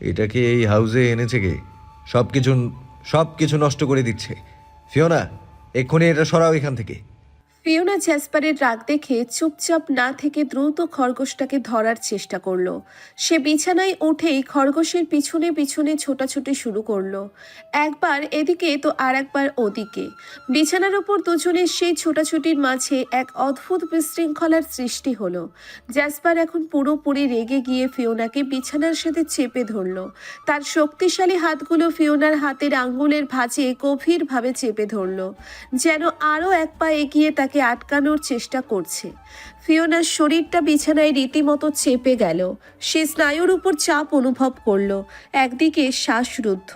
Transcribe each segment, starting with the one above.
এটাকে এই হাউসে এনেছে কে? সব কিছু নষ্ট করে দিচ্ছে। ফিওনা, এক্ষুনি এটা সরাও এখান থেকে। ফিওনা জ্যাসপারের রাগ দেখে চুপচাপ না থেকে দ্রুত খরগোশটাকে ধরার চেষ্টা করলো। সে বিছানায় উঠেই খরগোশের পিছনে পিছনে ছোটাছুটি শুরু করলো। একবার এদিকে তো আর একবার ওদিকে। বিছানার ওপর দুজনের সেই ছোটাছুটির মাঝে এক অদ্ভুত বিশৃঙ্খলার সৃষ্টি হলো। জ্যাসপার এখন পুরোপুরি রেগে গিয়ে ফিওনাকে বিছানার সাথে চেপে ধরলো। তার শক্তিশালী হাতগুলো ফিওনার হাতের আঙ্গুলের ভাঁজে গভীরভাবে চেপে ধরলো, যেন আরও এক পা এগিয়ে তাকে আটকানোর চেষ্টা করছে। ফিওনার শরীরটা বিছানায় রীতিমতো চেপে গেল। সে স্নায়ুর উপর চাপ অনুভব করলো। একদিকে শ্বাসরুদ্ধ,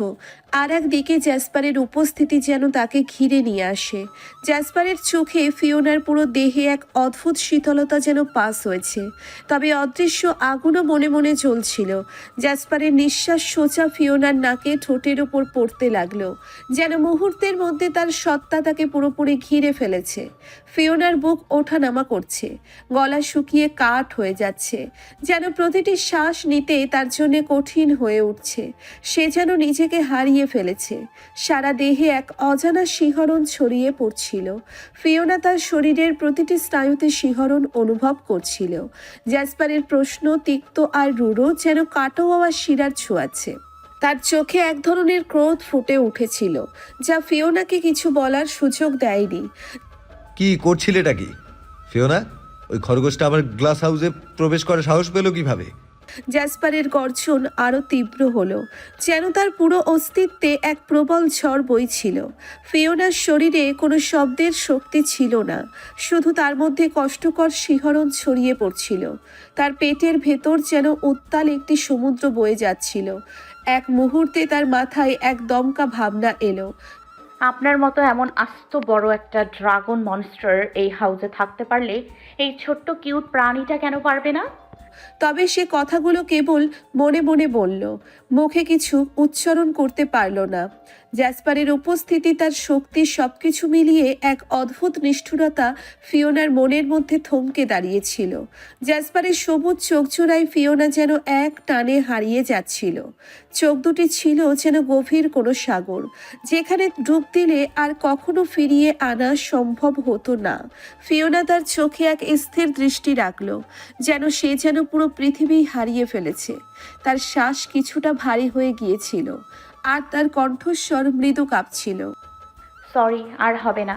আর একদিকে জ্যাসপারের উপস্থিতি যেন তাকে ঘিরে নিয়ে আসে। জ্যাসপারের চোখে ফিওনার পুরো দেহে এক অদ্ভুত শীতলতা যেন পাস হয়েছে, তবে অদৃশ্য আগুনও মনে মনে জ্বলছিল। জ্যাসপারের নিঃশ্বাস সোজা ফিওনার নাকে ঠোঁটের ওপর পড়তে লাগলো, যেন মুহূর্তের মধ্যে তার সত্তা তাকে পুরোপুরি ঘিরে ফেলেছে। ফিওনার বুক ওঠানামা করছে, গলা শুকিয়ে কাঠ হয়ে যাচ্ছে, যেন প্রতিটি শ্বাস নিতে তার জন্য কঠিন হয়ে উঠছে। সে যেন নিজেকে হারিয়ে ফেলেছে। সারা দেহে এক অজানা শিহরণ ছড়িয়ে পড়ছিল। ফিওনা তার শরীরের প্রতিটি স্নায়ুতে শিহরণ অনুভব করছিল। জ্যাসপারের প্রশ্ন তিক্ত আর রূঢ়, যেন কাটোয়া শিরার ছোঁয়াচ্ছে। তার চোখে এক ধরনের ক্রোধ ফুটে উঠেছিল, যা ফিওনাকে কিছু বলার সুযোগ দেয়নি। কি করছিলেটা কি? ফিওনা, ওই খরগোশটা আমার গ্লাস হাউসে প্রবেশ করার সাহস পেল কিভাবে? জ্যাসপারের গর্জন আরও তীব্র হলো, যেন তার পুরো অস্তিত্বে এক প্রবল ঝড় বইছিল। ফিওনার শরীরে কোনো শব্দের শক্তি ছিল না, শুধু তার মধ্যে কষ্টকর শিহরণ ছড়িয়ে পড়ছিল। তার পেটের ভেতর যেন উত্তাল একটি সমুদ্র বয়ে যাচ্ছিল। এক মুহূর্তে তার মাথায় এক দমকা ভাবনা এলো। আপনার মতো এমন আস্ত বড় একটা ড্রাগন মনস্টার এই হাউসে থাকতে পারলে এই ছোট্ট কিউট প্রাণীটা কেন পারবে না? তবে সে কথাগুলো কেবল মনে মনে বলল, মুখে কিছু উচ্চারণ করতে পারল না। জ্যাসপারের উপস্থিতি, তার শক্তি, সবকিছু মিলিয়ে এক অদ্ভুত নিষ্ঠুরতা ফিওনার মনের মধ্যে থমকে দাঁড়িয়েছিল। জ্যাসপারের সবুজ চোখজোড়ায় ফিওনা যেন এক টানে হারিয়ে যাচ্ছিল। চোখ দুটি ছিল যেন গভীর কোনো সাগর, যেখানে ডুব দিলে আর কখনো ফিরিয়ে আনা সম্ভব হতো না। ফিওনা তার চোখে এক স্থির দৃষ্টি রাখল, যেন সে যেন পুরো পৃথিবী হারিয়ে ফেলেছে। তার শ্বাস কিছুটা ভারী হয়ে গিয়েছিল, আর তার কণ্ঠস্বর মৃদু কাঁপছিল। সরি, আর হবে না।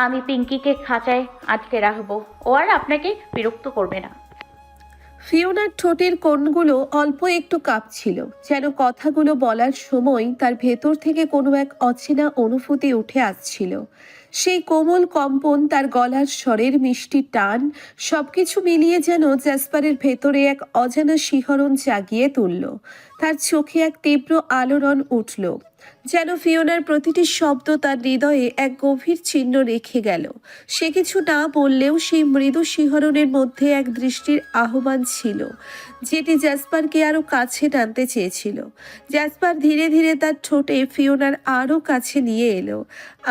আমি পিঙ্কিকে খাঁচায় আটকে রাখবো, ও আর আপনাকে বিরক্ত করবে না। ফিওনার ঠোঁটের কোণগুলো অল্প একটু কাঁপছিল, যেন কথাগুলো বলার সময় তার ভেতর থেকে কোনো এক অচেনা অনুভূতি উঠে আসছিল। সেই কোমল কম্পন, তার গলার স্বরের মিষ্টি টান, সবকিছু মিলিয়ে যেন জ্যাসপারের ভেতরে এক অজানা শিহরণ জাগিয়ে তুলল। তার চোখে এক তীব্র আলোড়ন উঠল, যেন ফিওনার প্রতিটি শব্দ তার হৃদয়ে এক গভীর চিহ্ন রেখে গেল। সে কিছু না বললেও সেই মৃদু শিহরণের মধ্যে এক দৃষ্টির আহ্বান ছিল, যেটি জ্যাসপারকে আরও কাছে টানতে চেয়েছিল। জ্যাসপার ধীরে ধীরে তার ঠোঁটে ফিওনার আরও কাছে নিয়ে এলো।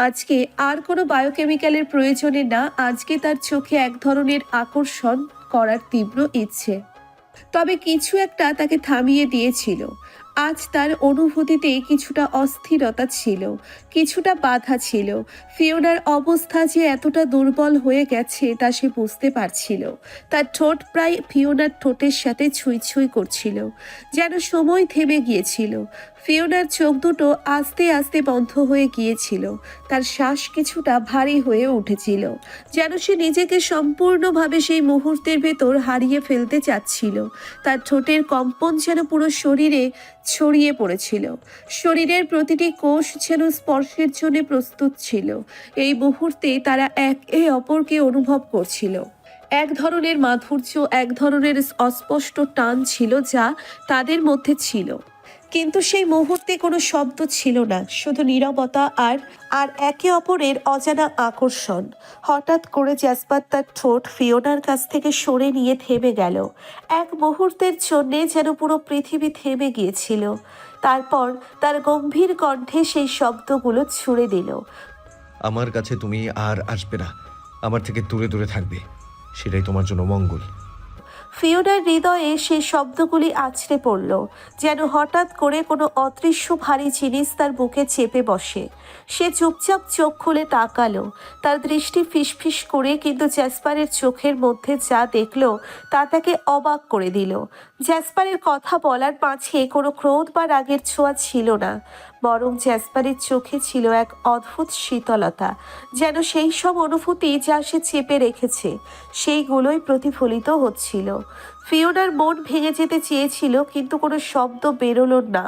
আজকে আর কোনো বায়োকেমিক্যালের প্রয়োজনে না, আজকে তার চোখে এক ধরনের আকর্ষণ করার তীব্র ইচ্ছে। তবে কিছু একটা তাকে থামিয়ে দিয়েছিল। আজ তার অনুভূতিতে কিছুটা অস্থিরতা ছিল, কিছুটা বাধা ছিল। ফিওনার অবস্থা যে এতটা দুর্বল হয়ে গেছে তা সে বুঝতে পারছিল। তার ঠোঁট প্রায় ফিওনার ঠোঁটের সাথে ছুঁই ছুঁই করছিল, যেন সময় থেমে গিয়েছিল। ফিওনার চোখ দুটো আস্তে আস্তে বন্ধ হয়ে গিয়েছিল, তার শ্বাস কিছুটা ভারী হয়ে উঠেছিল, যেন সে নিজেকে সম্পূর্ণভাবে সেই মুহূর্তের ভেতর হারিয়ে ফেলতে চাচ্ছিল। তার ঠোঁটের কম্পন যেন পুরো শরীরে ছড়িয়ে পড়েছিল। শরীরের প্রতিটি কোষ যেন স্পর্শের জন্য প্রস্তুত ছিল। এই মুহূর্তে তারা একে অপরকে অনুভব করছিল। এক ধরনের মাধুর্য, এক ধরনের অস্পষ্ট টান ছিল যা তাদের মধ্যে ছিল। কিন্তু সেই মুহূর্তে কোনো শব্দ ছিল না, শুধু নীরবতা আর আর একে অপরের অজানা আকর্ষণ। হঠাৎ করে জ্যাসপার তার ঠোঁট ফিওনার কাছ থেকে সরে নিয়ে থেমে গেল। এক মুহূর্তের জন্যে যেন পুরো পৃথিবী থেমে গিয়েছিল। তারপর তার গম্ভীর কণ্ঠে সেই শব্দগুলো ছুড়ে দিল। আমার কাছে তুমি আর আসবে না, আমার থেকে দূরে দূরে থাকবে, সেটাই তোমার জন্য মঙ্গল। ফিওনার হৃদয়ে সেই শব্দগুলি আছড়ে পড়ল, যেন হঠাৎ করে কোনো অদৃশ্য ভারী জিনিস তার বুকে চেপে বসে। সে চুপচাপ চোখ খুলে তাকালো। তার দৃষ্টি ফিসফিস করে, কিন্তু জ্যাসপারের চোখের মধ্যে যা দেখলো তা তাকে অবাক করে দিল। জ্যাসপারের কথা বলার পাছে কোনো ক্রোধ বা রাগের ছোঁয়া ছিল না, বরং জ্যাসপারের চোখে ছিল এক অদ্ভুত শীতলতা, যেন সেই সব অনুভূতি যা সে চেপে রেখেছে সেইগুলোই প্রতিফলিত হচ্ছিল। ফিওনার মন ভেঙে যেতে চেয়েছিল, কিন্তু কোনো শব্দ বেরোলো না।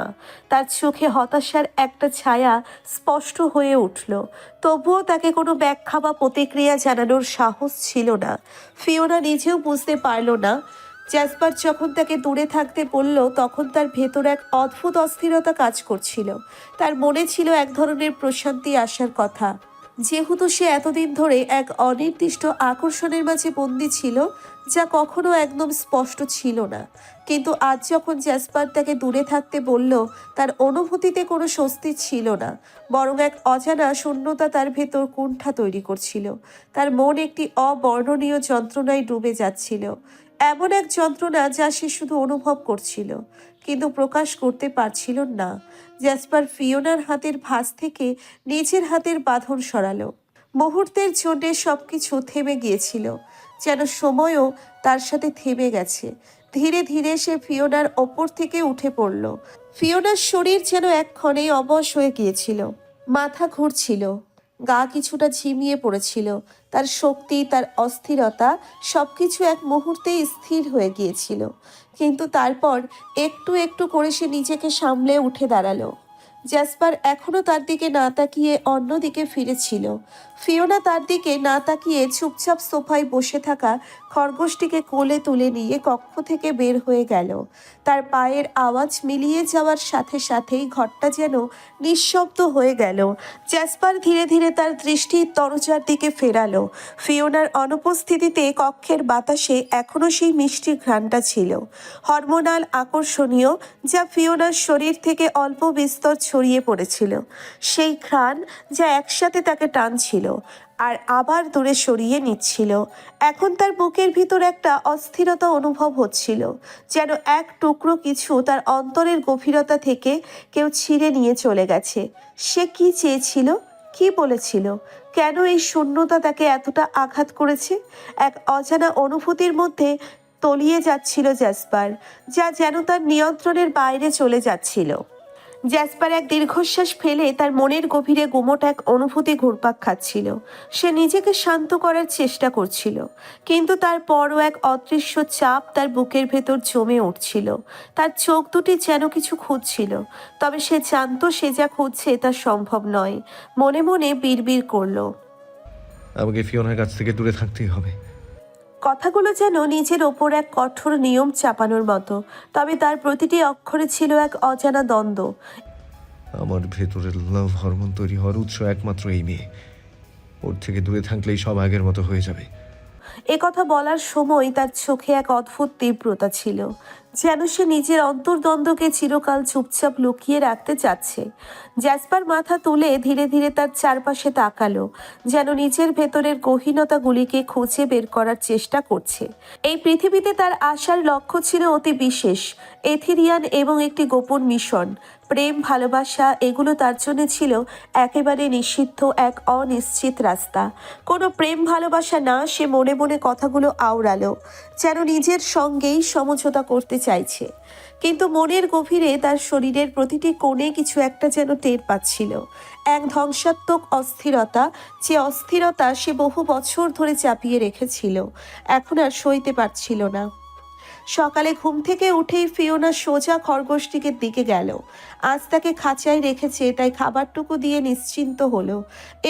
তার চোখে হতাশার একটা ছায়া স্পষ্ট হয়ে উঠল, তবুও তাকে কোনো ব্যাখ্যা বা প্রতিক্রিয়া জানানোর সাহস ছিল না। ফিওনা নিজেও বুঝতে পারল না জ্যাসপার যখন তাকে দূরে থাকতে বলল, তখন তার ভেতর এক অদ্ভুত অস্থিরতা কাজ করছিল। তার মনে ছিল এক ধরনের প্রশান্তি আসার কথা, যেহেতু সে এতদিন ধরে এক অনির্দিষ্ট আকর্ষণের মাঝে বন্দী ছিল, যা কখনো একদম স্পষ্ট ছিল না। কিন্তু আজ যখন জ্যাসপার তাকে দূরে থাকতে বলল, তার অনুভূতিতে কোনো স্বস্তি ছিল না, বরং এক অজানা শূন্যতা তার ভেতর কুণ্ঠা তৈরি করছিল। তার মন একটি অবর্ণনীয় যন্ত্রণায় ডুবে যাচ্ছিল, এমন এক যন্ত্রণা যা সে শুধু অনুভব করছিল কিন্তু প্রকাশ করতে পারছিল না। জ্যাসপার ফিওনার হাতের ভাঁজ থেকে নিজের হাতের বাঁধন সরালো। মুহূর্তের জন্যে সবকিছু থেমে গিয়েছিল, যেন সময়ও তার সাথে থেমে গেছে। ধীরে ধীরে সে ফিওনার ওপর থেকে উঠে পড়ল। ফিওনার শরীর যেন এক্ষণেই অবশ হয়ে গিয়েছিল, মাথা ঘুরছিল, গা কিছুটা ঝিমিয়ে পড়েছিল। তার শক্তি, তার অস্থিরতা সবকিছু এক মুহূর্তেই স্থির হয়ে গিয়েছিল। কিন্তু তারপর একটু একটু করে সে নিজেকে সামলে উঠে দাঁড়ালো। জ্যাসপার এখনো তার দিকে না তাকিয়ে অন্যদিকে ফিরেছিল। ফিওনা তার দিকে না তাকিয়ে চুপচাপ সোফায় বসে থাকা খরগোশটিকে কোলে তুলে নিয়ে কক্ষ থেকে বের হয়ে গেল। তার পায়ের আওয়াজ মিলিয়ে যাওয়ার সাথে সাথেই ঘরটা যেন নিঃশব্দ হয়ে গেল। জ্যাসপার ধীরে ধীরে তার দৃষ্টি দরজার দিকে ফেরালো। ফিওনার অনুপস্থিতিতে কক্ষের বাতাসে এখনো সেই মিষ্টি ঘ্রাণটা ছিল, হরমোনাল আকর্ষণীয়, যা ফিওনার শরীর থেকে অল্প বিস্তর ছড়িয়ে পড়েছিল। সেই ঘ্রাণ যা একসাথে তাকে টানছিল আর আবার দূরে সরিয়ে নিচ্ছিল। এখন তার বুকের ভিতর একটা অস্থিরতা অনুভব হচ্ছিল, যেন এক টুকরো কিছু তার অন্তরের গভীরতা থেকে কেউ ছিঁড়ে নিয়ে চলে গেছে। সে কি চেয়েছিল, কি বলেছিল, কেন এই শূন্যতা তাকে এতটা আঘাত করেছে? এক অজানা অনুভূতির মধ্যে তলিয়ে যাচ্ছিল জ্যাসপার, যা যেন তার নিয়ন্ত্রণের বাইরে চলে যাচ্ছিল। জ্যাসপার এক দীর্ঘশ্বাস ফেলে তার মনের গভীরে গুমোট এক অনুভূতি ঘুরপাক খাচ্ছিল। সে নিজেকে শান্ত করার চেষ্টা করছিল, কিন্তু তারপরও এক অদৃশ্য চাপ তার বুকের ভেতর জমে উঠছিল। তার চোখ দুটি যেন কিছু খুঁজছিল, তবে সে জানতো সে যা খুঁজছে তা সম্ভব নয়। মনে মনে বিড়বিড় করলো, আমাকে ফিওনার কাছ থেকে দূরে থাকতেই হবে। কথাগুলো যেন নিজের ওপর এক কঠোর নিয়ম চাপানোর মতো, তবে তার প্রতিটি অক্ষরে ছিল এক অজানা দ্বন্দ্ব। আমার ভেতরের লাভ হরমোন তৈরি হওয়ার উৎস একমাত্র এই মেয়ে। ওর থেকে দূরে থাকলেই সব আগের মতো হয়ে যাবে। কথা বলার সময় তার চোখে এক অদ্ভুত তীব্রতা ছিল, যেন সে নিজের অন্তর্দ্বন্দ্বকে চিরকাল চুপচাপ লুকিয়ে রাখতে চাচ্ছে। জ্যাসপার মাথা তুলে ধীরে ধীরে তার চারপাশে তাকালো, যেন নিজের ভেতরের গহীনতাগুলিকে খুঁজে বের করার চেষ্টা করছে। এই পৃথিবীতে তার আসার লক্ষ্য ছিল অতি বিশেষ, এথিরিয়ান এবং একটি গোপন মিশন। প্রেম, ভালোবাসা, এগুলো তার জন্য ছিল একেবারে নিষিদ্ধ এক অনিশ্চিত রাস্তা। কোনো প্রেম ভালোবাসা না, সে মনে মনে কথাগুলো আওড়ালো, যেন নিজের সঙ্গেই সমঝোতা করতে চাইছে। কিন্তু মনের গভীরে তার শরীরের প্রতিটি কোণে কিছু একটা যেন টের পাচ্ছিল, এক ধ্বংসাত্মক অস্থিরতা, যে অস্থিরতা সে বহু বছর ধরে চাপিয়ে রেখেছিল, এখন আর সইতে পারছিল না। সকালে ঘুম থেকে উঠেই ফিওনা সোজা খরগোশটিকে দিকে গেল। আজ তাকে খাঁচায় রেখেছে, তাই খাবারটুকু দিয়ে নিশ্চিন্ত হলো।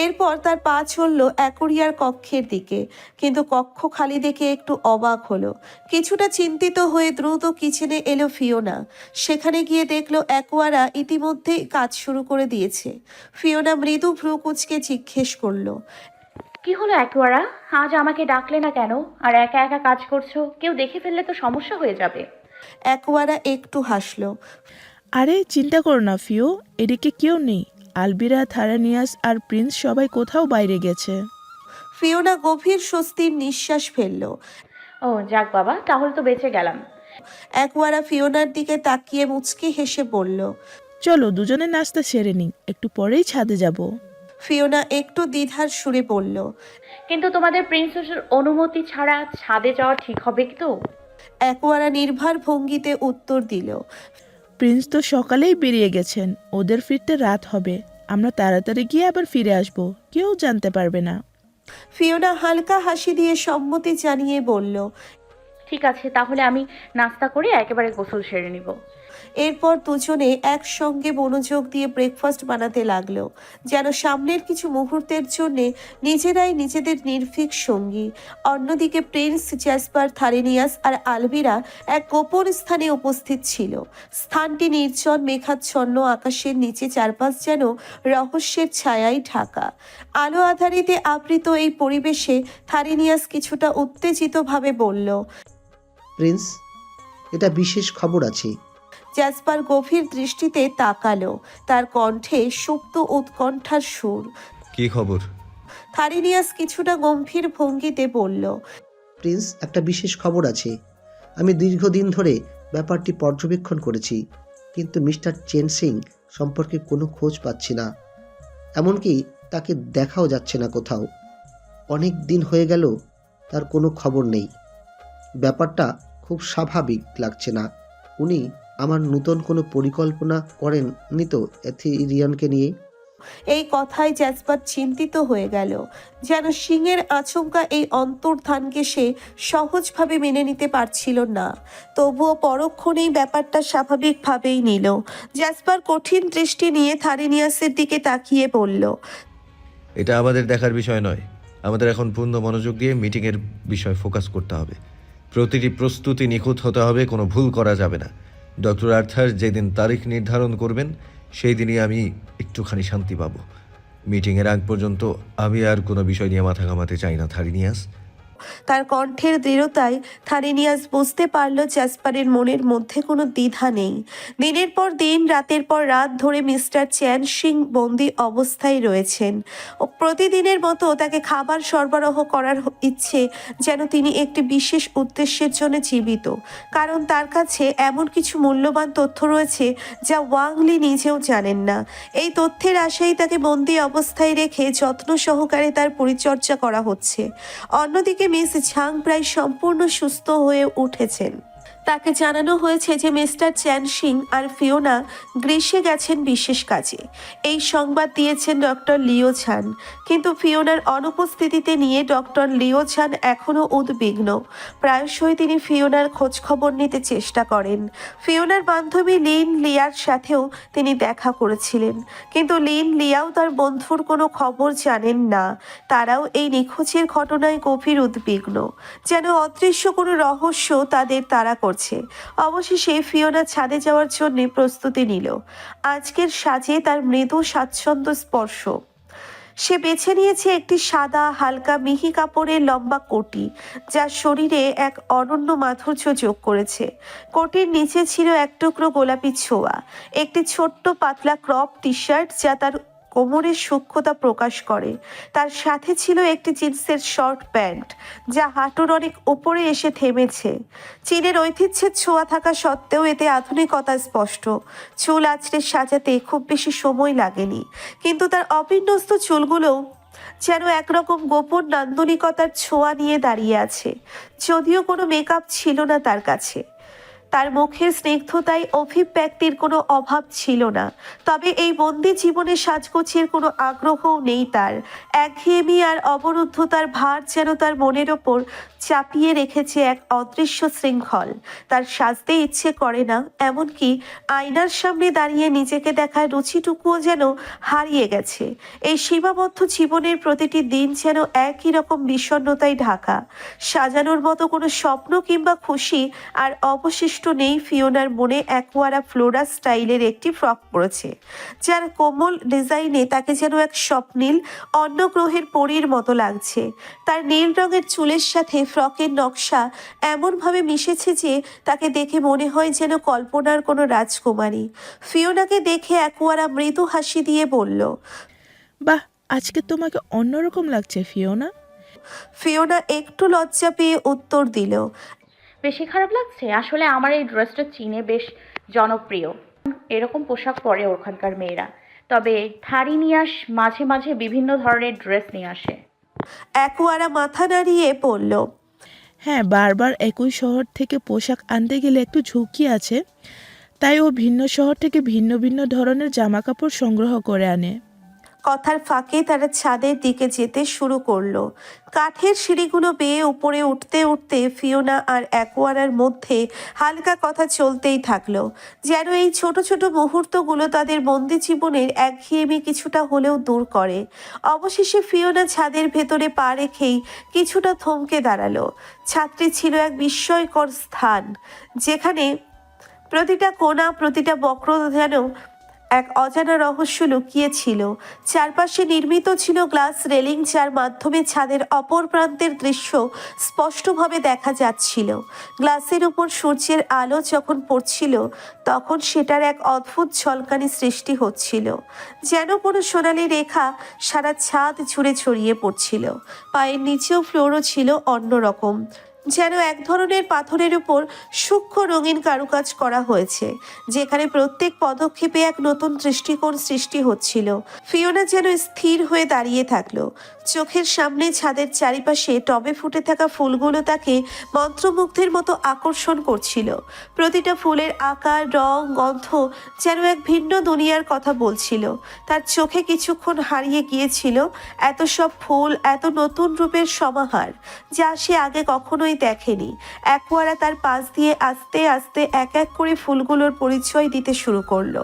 এরপর তার পা চলল অ্যাকোরিয়ার কক্ষের দিকে, কিন্তু কক্ষ খালি দেখে একটু অবাক হলো। কিছুটা চিন্তিত হয়ে দ্রুত কিচেনে এলো ফিওনা। সেখানে গিয়ে দেখলো অ্যাকোয়ারা ইতিমধ্যেই কাজ শুরু করে দিয়েছে। ফিওনা মৃদু ভ্রু কুঁচকে জিজ্ঞেস করলো, কি হলো অ্যাকোয়ারা? আজ আমাকে ডাকলে না কেন? আর একা একা কাজ করছো, কেউ দেখে ফেললে তো সমস্যা হয়ে যাবে। অ্যাকোয়ারা একটু হাসলো। আরে চিন্তা করো না ফিও, এদিকে কেউ নেই। আলবিরা, থারানিয়াস আর প্রিন্স সবাই কোথাও বাইরে গেছে। ফিওনা গভীর স্বস্তির নিঃশ্বাস ফেলল। ও যাক বাবা, তাহলে তো বেঁচে গেলাম। অ্যাকোয়ারা ফিওনার দিকে তাকিয়ে মুচকি হেসে বলল। চলো দুজনে নাস্তা সেরে নিই, একটু পরেই ছাদে যাব। ফিওনা একটু দ্বিধার সুরে বলল। কিন্তু তোমাদের প্রিন্সেসের অনুমতি ছাড়া ছাদে যাওয়া ঠিক হবে কি তো? অ্যাকোয়ারা নির্ভর ভঙ্গিতে উত্তর দিল। প্রিন্স তো সকালেই বেরিয়ে গেছেন, ওদের ফিরতে রাত হবে। আমরা তাড়াতাড়ি গিয়ে আবার ফিরে আসব, কেউ জানতে পারবে না। ফিওনা হালকা হাসি দিয়ে সম্মতি জানিয়ে বলল। ঠিক আছে, তাহলে আমি নাস্তা করে একেবারে গোসল সেরে নিব। এরপর দুজনে একসঙ্গে মনোযোগ দিয়ে ব্রেকফাস্ট বানাতে লাগলো, যেন সামনের কিছু মুহূর্তের জন্যে নিজেরাই নিজেদের নির্ভীক সঙ্গী। অন্যদিকে প্রিন্স, জ্যাসপার, থারেনিয়াস আর আলভিরা এক গোপন স্থানে উপস্থিত ছিল। স্থানটি নির্জন, মেঘাচ্ছন্ন, আকাশের নিচে চারপাশ যেন রহস্যের ছায়ায় ঢাকা। আলো আধারিতে আবৃত এই পরিবেশে থারেনিয়াস কিছুটা উত্তেজিতভাবে বলল। প্রিন্স, এটা বিশেষ খবর আছে। জ্যাসপার গভীর দৃষ্টিতে তাকালো, তার কণ্ঠে সুপ্ত উৎকণ্ঠার সুর। কি খবর? থারিনিয়াস কিছুটা গম্ভীর ভঙ্গিতে বলল। প্রিন্স, একটা বিশেষ খবর আছে। আমি দীর্ঘদিন ধরে ব্যাপারটি পর্যবেক্ষণ করেছি, কিন্তু মিস্টার চেন সিং সম্পর্কে কোনো খোঁজ পাচ্ছি না। এমনকি তাকে দেখাও যাচ্ছে না কোথাও। অনেক দিন হয়ে গেল তার কোনো খবর নেই। ব্যাপারটা খুব স্বাভাবিক লাগছে না। উনি আমার নতুন কোনো পরিকল্পনা করেননি তো এথিরিয়ানকে নিয়ে? এই কথায় জ্যাসপার চিন্তিত হয়ে গেল, যেন সিংহের আচমকা এই অন্তর্ধানকে সে সহজভাবে মেনে নিতে পারছিল না। তবুও পরক্ষণেই ব্যাপারটা স্বাভাবিকভাবেই নিল। জ্যাসপার কঠিন দৃষ্টি নিয়ে থারিনিয়াসের দিকে তাকিয়ে বলল। এটা আমাদের দেখার বিষয় নয়। আমাদের এখন পূর্ণ মনোযোগ দিয়ে মিটিংয়ের বিষয় ফোকাস করতে হবে। প্রতিটি প্রস্তুতি নিখুঁত হতে হবে, কোনো ভুল করা যাবে না। ডক্টর আর্থার যেদিন তারিখ নির্ধারণ করবেন সেই দিনই আমি একটুখানি শান্তি পাবো। মিটিংয়ের আগ পর্যন্ত আমি আর কোনো বিষয় নিয়ে মাথা ঘামাতে চাই না, থারিনিয়াস। তার কণ্ঠের দৃঢ়তায় থারিনিয়াস বুঝতে পারল জ্যাসপারের মনের মধ্যে কোনো দ্বিধা নেই। দিনের পর দিন, রাতের পর রাত ধরে মিস্টার চ্যান সিং বন্দি অবস্থায় রয়েছেন। ও প্রতিদিনের মতো তাকে খাবার সরবরাহ করার ইচ্ছে, যেন তিনি একটি বিশেষ উদ্দেশ্যের জন্য জীবিত। কারণ তার কাছে এমন কিছু মূল্যবান তথ্য রয়েছে যা ওয়াংলি নিজেও জানেন না। এই তথ্যের আশায় তাকে বন্দি অবস্থায় রেখে যত্ন সহকারে তার পরিচর্যা করা হচ্ছে। অন্যদিকে মিস ঝাং প্রায় সম্পূর্ণ সুস্থ হয়ে উঠেছেন। তাকে জানানো হয়েছে যে মিস্টার চ্যান সিং আর ফিওনা গ্রীষ্মে গেছেন বিশেষ কাজে। এই সংবাদ দিয়েছেন ডক্টর লিও ঝান। কিন্তু ফিওনার অনুপস্থিতিতে নিয়ে ডক্টর লিও ঝান এখনও উদ্বিগ্ন। প্রায়শই তিনি ফিওনার খোঁজ খবর নিতে চেষ্টা করেন। ফিওনার বান্ধবী লিন লিয়ার সাথেও তিনি দেখা করেছিলেন, কিন্তু লিন লিয়াও তার বন্ধুর কোনো খবর জানেন না। তারাও এই নিখোঁজের ঘটনায় গভীর উদ্বিগ্ন, যেন অদৃশ্য কোনো রহস্য তাদের তাড়া করছে। অবশেষে ফিওনা ছাদে যাওয়ার জন্য প্রস্তুতি নিল। আজকের সাজে তার মৃদু স্বাচ্ছন্দ্য স্পর্শ। সে বেছে নিয়েছে একটি সাদা হালকা মিহি কাপড়ের লম্বা কোটি, যা শরীরে এক অনন্য মাধুর্য যোগ করেছে। কোটির নিচে ছিল এক টুকরো গোলাপি ছোঁয়া, একটি ছোট্ট পাতলা ক্রপ টি শার্ট যা তার কোমরের সূক্ষ্মতা প্রকাশ করে। তার সাথে ছিল একটি জিন্সের শর্ট প্যান্ট, যা হাঁটুর অনেক উপরে এসে থেমেছে। চীনের ঐতিহ্যের ছোঁয়া থাকা সত্ত্বেও এতে আধুনিকতা স্পষ্ট। চুল আঁচড়ে সাজাতে খুব বেশি সময় লাগেনি, কিন্তু তার অবিন্যস্ত চুলগুলোও যেন একরকম গোপন নান্দনিকতার ছোঁয়া নিয়ে দাঁড়িয়ে আছে। যদিও কোনো মেকআপ ছিল না তার কাছে, তার মুখের স্নিগ্ধতায় অভিব্যক্তির কোনো অভাব ছিল না। তবে এই বন্দি জীবনে সাজগোছের কোনো আগ্রহও নেই তার। একঘেয়েমি আর অবরুদ্ধতার ভার যেন তার মনের ওপর চাপিয়ে রেখেছে এক অদৃশ্য শৃঙ্খল। তার সাজতে ইচ্ছে করে না, এমনকি আয়নার সামনে দাঁড়িয়ে নিজেকে দেখার রুচিটুকুও যেন হারিয়ে গেছে। এই সীমাবদ্ধ জীবনের প্রতিটি দিন যেন একই রকম বিষণ্ণতায় ঢাকা। সাজানোর মতো কোনো স্বপ্ন কিংবা খুশি আর অবশিষ্ট নেই ফিওনার মনে। অ্যাকোয়ারা ফ্লোরা স্টাইলের একটি ফ্রক পরেছে, যার কোমল ডিজাইনে তাকে যেন এক স্বপ্নীল অন্য গ্রহের পরীর মতো লাগছে। তার নীল রঙের চুলের সাথে ফ্রকের নকশা এমনভাবে মিশেছে যে তাকে দেখে মনে হয় যেন কল্পনার কোনো রাজকুমারী। ফিওনাকে দেখে অ্যাকোয়ারা মৃদু হাসি দিয়ে বলল। বাহ, আজকে তোমাকে অন্যরকম লাগছে ফিওনা। ফিওনা একটু লজ্জা পেয়ে উত্তর দিল। বেশি খারাপ লাগছে? আসলে আমার এই ড্রেসটা চীনে বেশ জনপ্রিয়। এরকম পোশাক পরে ওখানকার মেয়েরা। তবে থারি নিয়ে মাঝে মাঝে বিভিন্ন ধরনের ড্রেস নিয়ে আসে। অ্যাকুয়ারা মাথা নাড়িয়ে বলল। হ্যাঁ, বারবার একই শহর থেকে পোশাক আনতে গেলে একটু ঝুঁকি আছে, তাই ও ভিন্ন শহর থেকে ভিন্ন ভিন্ন ধরনের জামাকাপড় সংগ্রহ করে আনে। কথার ফাঁকে তারা ছাদের দিকে যেতে শুরু করলো। কাঠের সিঁড়িগুলো বেয়ে উপরে উঠতে উঠতে ফিওনা আর অ্যাকোয়ারার মধ্যে হালকা কথা চলতেই থাকলো, যেন এই ছোট ছোট মুহূর্তগুলো তাদের বন্দি জীবনের একঘেয়েমি কিছুটা হলেও দূর করে। অবশেষে ফিওনা ছাদের ভেতরে পা রেখেই কিছুটা থমকে দাঁড়ালো। ছাদটি ছিল এক বিস্ময়কর স্থান, যেখানে প্রতিটা কোণা, প্রতিটা বক্র যেন এক অজানা রহস্য লুকিয়ে ছিল। চারপাশে নির্মিত ছিল গ্লাস রেলিং, যার মাধ্যমে ছাদের অপর প্রান্তের দৃশ্য স্পষ্টভাবে দেখা যাচ্ছিল। গ্লাসের উপর সূর্যের আলো যখন পড়ছিল, তখন সেটার এক অদ্ভুত ঝলকানি সৃষ্টি হচ্ছিল, যেন কোনো সোনালি রেখা সারা ছাদ জুড়ে ছড়িয়ে পড়ছিল। পায়ের নিচেও ফ্লোরও ছিল অন্যরকম, যেন এক ধরনের পাথরের উপর সূক্ষ্ম রঙিন কারুকাজ করা হয়েছে, যেখানে প্রত্যেক পদক্ষেপে এক নতুন দৃষ্টিকোণ সৃষ্টি হচ্ছিল। ফিওনা যেন স্থির হয়ে দাঁড়িয়ে থাকলো। চোখের সামনে ছাদের চারিপাশে টবে ফুটে থাকা ফুলগুলো তাকে মন্ত্রমুগ্ধের মতো আকর্ষণ করছিল। প্রতিটা ফুলের আকার, রং, গন্ধ যেন এক ভিন্ন দুনিয়ার কথা বলছিল। তার চোখে কিছুক্ষণ হারিয়ে গিয়েছিল এত সব ফুল, এত নতুন রূপের সমাহার, যা সে আগে কখনোই দেখেনি। অ্যাকোয়ারা তার পাশ দিয়ে আস্তে আস্তে এক এক করে ফুলগুলোর পরিচয় দিতে শুরু করলো।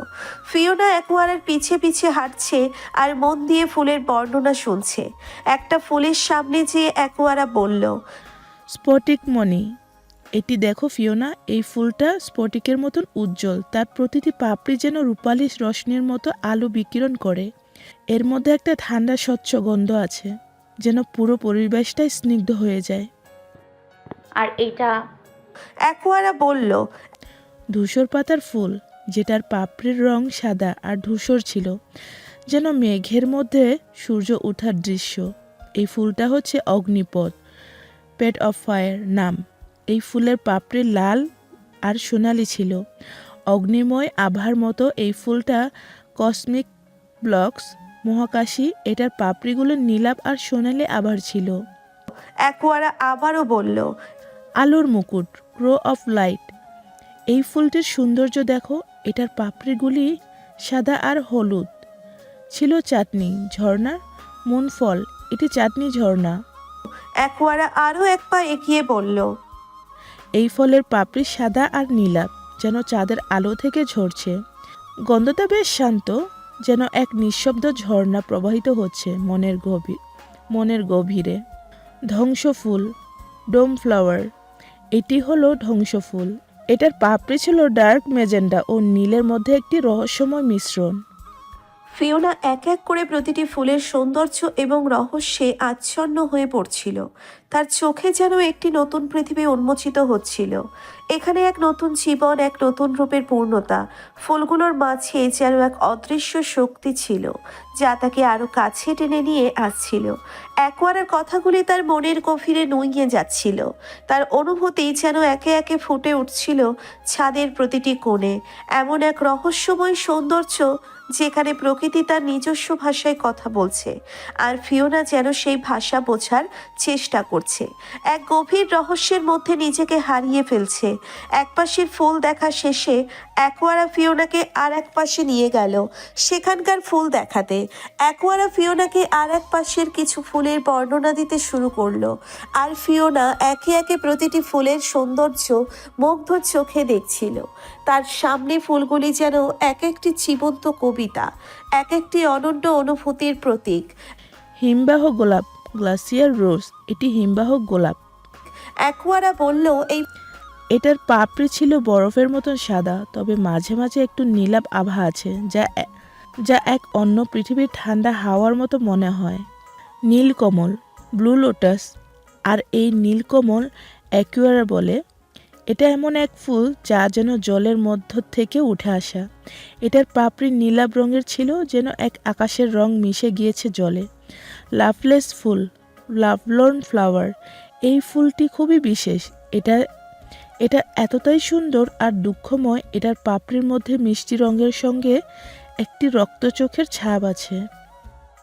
ফিওনা অ্যাকোয়ারার পিছে পিছে হাঁটছে আর মন দিয়ে ফুলের বর্ণনা শুনছে। একটা ফুলের সামনে যেয়ে অ্যাকোয়ারা বলল, স্ফটিক মণি, এটি দেখো ফিওনা, এই ফুলটা স্ফটিকের মতন উজ্জ্বল। তার প্রতিটি পাপড়ি যেন রূপালি রশ্মির মতো আলো বিকিরণ করে। এর মধ্যে একটা ঠান্ডা স্বচ্ছ গন্ধ আছে, যেন পুরো পরিবেশটাই স্নিগ্ধ হয়ে যায়। আর এইটা? অ্যাকোয়ারা বলল, ধূসর পাতার ফুল, যেটার পাপড়ির রং সাদা আর ধূসর ছিল, যেন মেঘের মধ্যে সূর্য ওঠার দৃশ্য। এই ফুলটা হচ্ছে অগ্নিপথ, পেট অফ ফায়ার নাম। এই ফুলের পাপড়ি লাল আর সোনালি ছিল, অগ্নিময় আভার মতো। এই ফুলটা কসমিক ব্লকস মহাকাশী, এটার পাপড়িগুলো নীলাভ আর সোনালি আভার ছিল। অ্যাকোয়ারা আবারও বলল, আলোর মুকুট, ক্রো অফ লাইট। এই ফুলটির সৌন্দর্য দেখো, এটার পাপড়িগুলি সাদা আর হলুদ ছিল। চাটনি ঝর্ণা, মুনফল, এটি চাটনি ঝর্ণা। অ্যাকোয়ারা আরও এক পা এগিয়ে বলল, এই ফলের পাপড়ি সাদা আর নীলাভ, যেন চাঁদের আলো থেকে ঝরছে। গন্ধটা বেশ শান্ত, যেন এক নিঃশব্দ ঝর্ণা প্রবাহিত হচ্ছে মনের গভীরে। ধ্বংসফুল, ডোম ফ্লাওয়ার, এটি হলো ধ্বংসফুল। এটার পাপড়ি ছিল ডার্ক ম্যাজেন্ডা ও নীলের মধ্যে একটি রহস্যময় মিশ্রণ। ফিওনা এক এক করে প্রতিটি ফুলের সৌন্দর্য এবং রহস্যে আচ্ছন্ন হয়ে পড়ছিল। তার চোখে যেন একটি নতুন পৃথিবী উন্মোচিত হচ্ছিল। এখানে এক নতুন জীবন, এক নতুন রূপের পূর্ণতা। ফুলগুলোর মাঝে যেন এক অদৃশ্য শক্তি ছিল, যা তাকে আরো কাছে টেনে নিয়ে আসছিল। অ্যাকোয়ারার কথাগুলি তার মনের গভীরে নুইয়ে যাচ্ছিল। তার অনুভূতি যেন একে একে ফুটে উঠছিল ছাদের প্রতিটি কোণে। এমন এক রহস্যময় সৌন্দর্য, যেখানে প্রকৃতি তার নিজস্ব ভাষায় কথা বলছে, আর ফিওনা যেন সেই ভাষা বোঝার চেষ্টা করছে। এক গভীর রহস্যের মধ্যে নিজেকে হারিয়ে ফেলছে। এক পাশের ফুল দেখা শেষে অ্যাকোয়ারা ফিওনাকে আর এক পাশে নিয়ে গেল সেখানকার ফুল দেখাতে। অ্যাকোয়ারা ফিওনাকে আর এক পাশের কিছু ফুলের বর্ণনা দিতে শুরু করলো, আর ফিওনা একে একে প্রতিটি ফুলের সৌন্দর্য মুগ্ধ চোখে দেখছিল। তার সামনে ফুলগুলি যেন এক একটি জীবন্ত কবিতা, এক একটি অনন্য অনুভূতির প্রতীক। হিমবাহ গোলাপ, গ্লাসিয়ার রোজ, এটি হিমবাহ গোলাপ। অ্যাকোয়ারা বলল, এটার পাপড়ি ছিল বরফের মতন সাদা, তবে মাঝে মাঝে একটু নীলাভ আভা আছে, যা এক অন্য পৃথিবীর ঠান্ডা হাওয়ার মতো মনে হয়। নীলকমল, ব্লু লোটাস, আর এই নীলকমল অ্যাকুয়ারা বলে। এটা এমন এক ফুল যা যেন জলের মধ্য থেকে উঠে আসা। এটার পাপড়ি নীলাভ রঙের ছিল, যেন এক আকাশের রং মিশে গিয়েছে জলে। লাভলেস ফুল, লাভলর্ন ফ্লাওয়ার। এই ফুলটি খুবই বিশেষ। এটা এটা এতটাই সুন্দর আর দুঃখময়, এটার পাপড়ির মধ্যে মিষ্টি রঙের সঙ্গে একটি রক্তচোখের ছাপ আছে।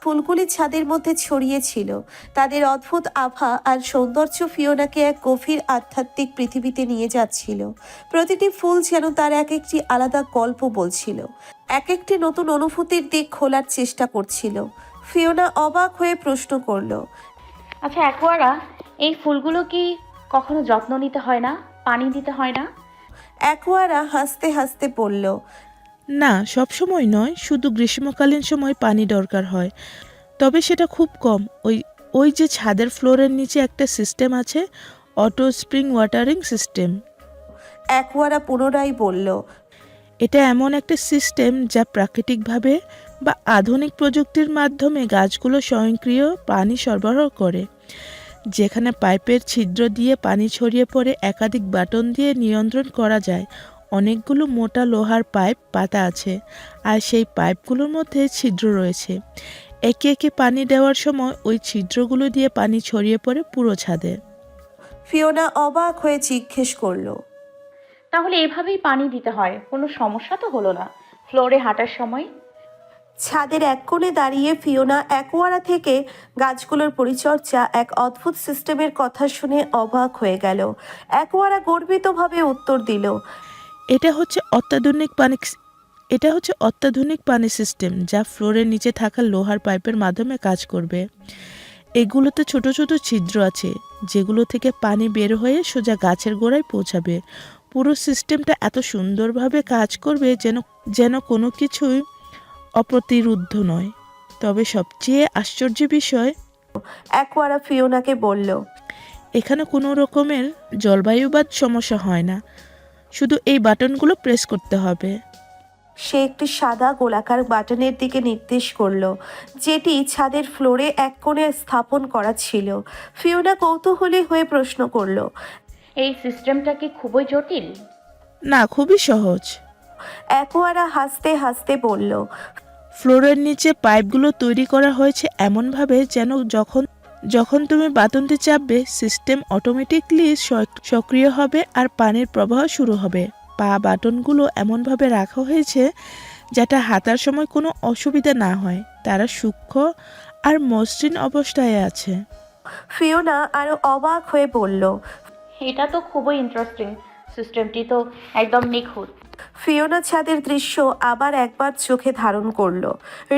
ফুলগুলি ছাদের মধ্যে ছড়িয়ে ছিল। তাদের অদ্ভুত আভা আর সৌন্দর্য ফিওনাকে এক গভীর আধ্যাত্মিক পৃথিবীতে নিয়ে যাচ্ছিল। প্রতিটি ফুল যেন তার এক একটি আলাদা গল্প বলছিল, এক একটি নতুন অনুভূতির দিক খোলার চেষ্টা করছিল। ফিওনা অবাক হয়ে প্রশ্ন করলো, আচ্ছা অ্যাকোয়ারা, এই ফুলগুলো কি কখনো যত্ন নিতে হয় না, পানি দিতে হয় না? অ্যাকোয়ারা হাসতে হাসতে বলল, না, সব সময় নয়, শুধু গ্রীষ্মকালীন সময় পানি দরকার হয়, তবে সেটা খুব কম। ওই ওই যে ছাদের ফ্লোরের নিচে একটা সিস্টেম আছে, অটো স্প্রিং ওয়াটারিং সিস্টেম। অ্যাকোয়ারা পুনরায় বলল, এটা এমন একটা সিস্টেম যা প্রাকৃতিকভাবে বা আধুনিক প্রযুক্তির মাধ্যমে গাছগুলো স্বয়ংক্রিয় পানি সরবরাহ করে। যেখানে পাইপের ছিদ্র দিয়ে পানি ছড়িয়ে পড়ে একাধিক বাটন দিয়ে নিয়ন্ত্রণ করা যায়। অনেকগুলো মোটা লোহার পাইপ পাতা আছে, আর সেই পাইপগুলোর মধ্যে ছিদ্র রয়েছে। একে একে পানি দেওয়ার সময় ওই ছিদ্রগুলো দিয়ে পানি ছড়িয়ে পড়ে পুরো ছাদে। ফিওনা অবাক হয়ে জিজ্ঞেস করলো, তাহলে এভাবেই পানি দিতে হয়, কোনো সমস্যা তো হলো না ফ্লোরে হাঁটার সময়? ছাদের এক কোণে দাঁড়িয়ে ফিওনা অ্যাকোয়ারা থেকে গাছগুলোর পরিচর্যা এক অদ্ভুত সিস্টেমের কথা শুনে অবাক হয়ে গেল। অ্যাকোয়ারা গর্বিতভাবে উত্তর দিল, এটা হচ্ছে অত্যাধুনিক পানি সিস্টেম, যা ফ্লোরের নিচে থাকা লোহার পাইপের মাধ্যমে কাজ করবে। এগুলোতে ছোট ছোট ছিদ্র আছে, যেগুলো থেকে পানি বের হয়ে সোজা গাছের গোড়ায় পৌঁছাবে। পুরো সিস্টেমটা এত সুন্দরভাবে কাজ করবে যেন কোনো কিছুই অপ্রতিরোধ্য নয়। তবে সবচেয়ে আশ্চর্য বিষয়, অ্যাকোয়ারা ফিওনাকে বলল, এখানে কোনো রকমের জলবায়ুবাদ সমস্যা হয় না, শুধু এই বাটনগুলো প্রেস করতে হবে। সে একটি সাদা গোলাকার বাটনের দিকে নির্দেশ করলো, যেটি ছাদের ফ্লোরে এক কোণে স্থাপন করা ছিল। ফিওনা কৌতূহলী হয়ে প্রশ্ন করলো, এই সিস্টেমটা কি খুবই জটিল? না, খুবই সহজ। অ্যাকোয়ারা হাসতে হাসতে বলল, ফ্লোরের নিচে পাইপগুলো তৈরি করা হয়েছে এমনভাবে যেন যখন তুমি বাটনটি চাপবে, সিস্টেম অটোমেটিকলি সক্রিয় হবে আর পানির প্রবাহ শুরু হবে। বাটনগুলো এমনভাবে রাখা হয়েছে যাতে হাঁটার সময় কোনো অসুবিধা না হয়। তারা সূক্ষ্ম আর মসৃণ অবস্থায় আছে। ফিওনা আরো অবাক হয়ে বলল, এটা তো খুবই ইন্টারেস্টিং, সিস্টেমটি তো একদম নিখুঁত। ফিওনা ছাদের দৃশ্য আবার একবার চোখে ধারণ করলো।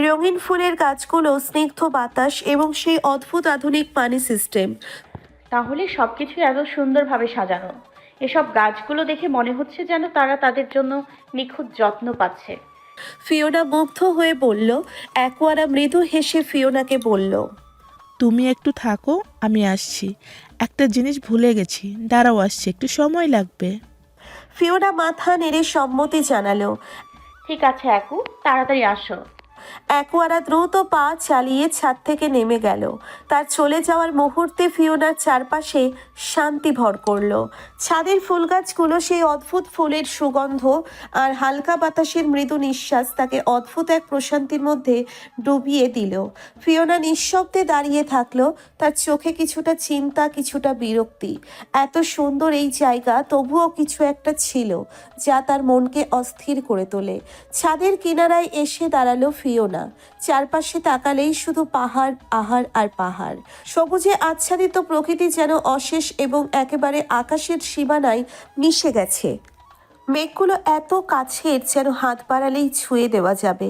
রঙিন ফুলের গাছগুলো, স্নিগ্ধ বাতাস এবং সেই অদ্ভুত আধুনিক পানি সিস্টেম। তাহলে সবকিছু এত সুন্দরভাবে সাজানো। এসব গাছগুলো দেখে মনে হচ্ছে যেন তারা তাদের জন্য নিখুঁত যত্ন পাচ্ছে। ফিওনা মুগ্ধ হয়ে বলল। অ্যাকোয়ারা মৃদু হেসে ফিওনাকে বলল, তুমি একটু থাকো, আমি আসছি। একটা জিনিস ভুলে গেছি, দাঁড়াও, আসছি, একটু সময় লাগবে। ফিওনা মাথা নেড়ে সম্মতি জানালো। ঠিক আছে অ্যাকু, তাড়াতাড়ি আসো। অ্যাকোয়ারা দ্রুত পা চালিয়ে ছাদ থেকে নেমে গেল। তার চলে যাওয়ার মুহূর্তে ফিওনার চারপাশে শান্তি ভর করলো। ছাদের ফুল গাছগুলো, সেই অদ্ভুত ফুলের সুগন্ধ আর হালকা বাতাসের মৃদু নিঃশ্বাস তাকে অদ্ভুত এক প্রশান্তির মধ্যে ডুবিয়ে দিল। ফিওনা নিঃশব্দে দাঁড়িয়ে থাকলো, তার চোখে কিছুটা চিন্তা, কিছুটা বিরক্তি। এত সুন্দর এই জায়গা, তবুও কিছু একটা ছিল যা তার মনকে অস্থির করে তোলে। ছাদের কিনারায় এসে দাঁড়ালো ফিওনা। চারপাশে তাকালেই শুধু পাহাড়, পাহাড় আর পাহাড়। সবুজে আচ্ছাদিত প্রকৃতি যেন অশেষ এবং একেবারে আকাশের সীমানায় মিশে গেছে। মেঘগুলো এত কাছের যেন হাত বাড়ালেই ছুঁয়ে দেওয়া যাবে।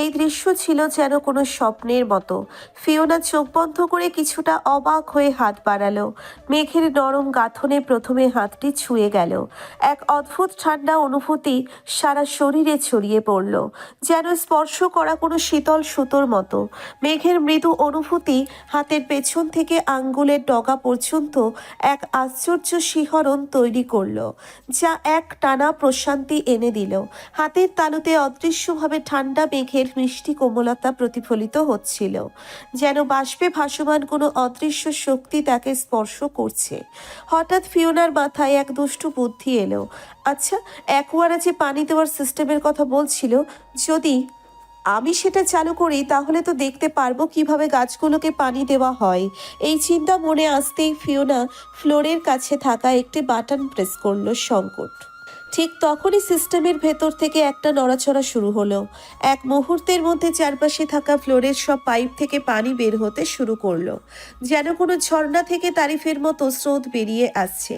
এই দৃশ্য ছিল যেন কোনো স্বপ্নের মতো। ফিওনা চোখ বন্ধ করে কিছুটা অবাক হয়ে হাত বাড়ালো। মেঘের নরম গাঁথনে প্রথমে হাতটি ছুঁয়ে গেল। এক অদ্ভুত ঠান্ডা অনুভূতি সারা শরীরে ছড়িয়ে পড়ল, যেন স্পর্শ করা কোনো শীতল সুতোর মতো। মেঘের মৃদু অনুভূতি হাতের পেছন থেকে আঙ্গুলের ডগা পর্যন্ত এক আশ্চর্য শিহরণ তৈরি করলো, যা এক টানা প্রশান্তি এনে দিল। হাতের তালুতে অদৃশ্যভাবে ঠান্ডা মেঘের মিষ্টি কোমলতা প্রতিফলিত হচ্ছিল, যেন বাষ্পে ভাসমান কোনো অদৃশ্য শক্তি তাকে স্পর্শ করছে। হঠাৎ ফিওনার মাথায় এক দুষ্টু বুদ্ধি এলো। আচ্ছা, অ্যাকোয়ারা যে পানি দেওয়ার সিস্টেমের কথা বলছিল, আমি সেটা চালু করি তাহলে তো দেখতে পারবো কিভাবে গাছগুলোকে পানি দেওয়া হয়। এই চিন্তা মনে আসতেই ফিওনা ফ্লোরের কাছে থাকা একটি বাটন প্রেস করলো সংকট। ঠিক তখনই সিস্টেমের ভেতর থেকে একটা নড়াচড়া শুরু হলো। এক মুহূর্তের মধ্যে চারপাশে থাকা ফ্লোরের সব পাইপ থেকে পানি বের হতে শুরু করলো, যেন কোনো ঝর্ণা থেকে তারিফের মতো স্রোত বেরিয়ে আসছে।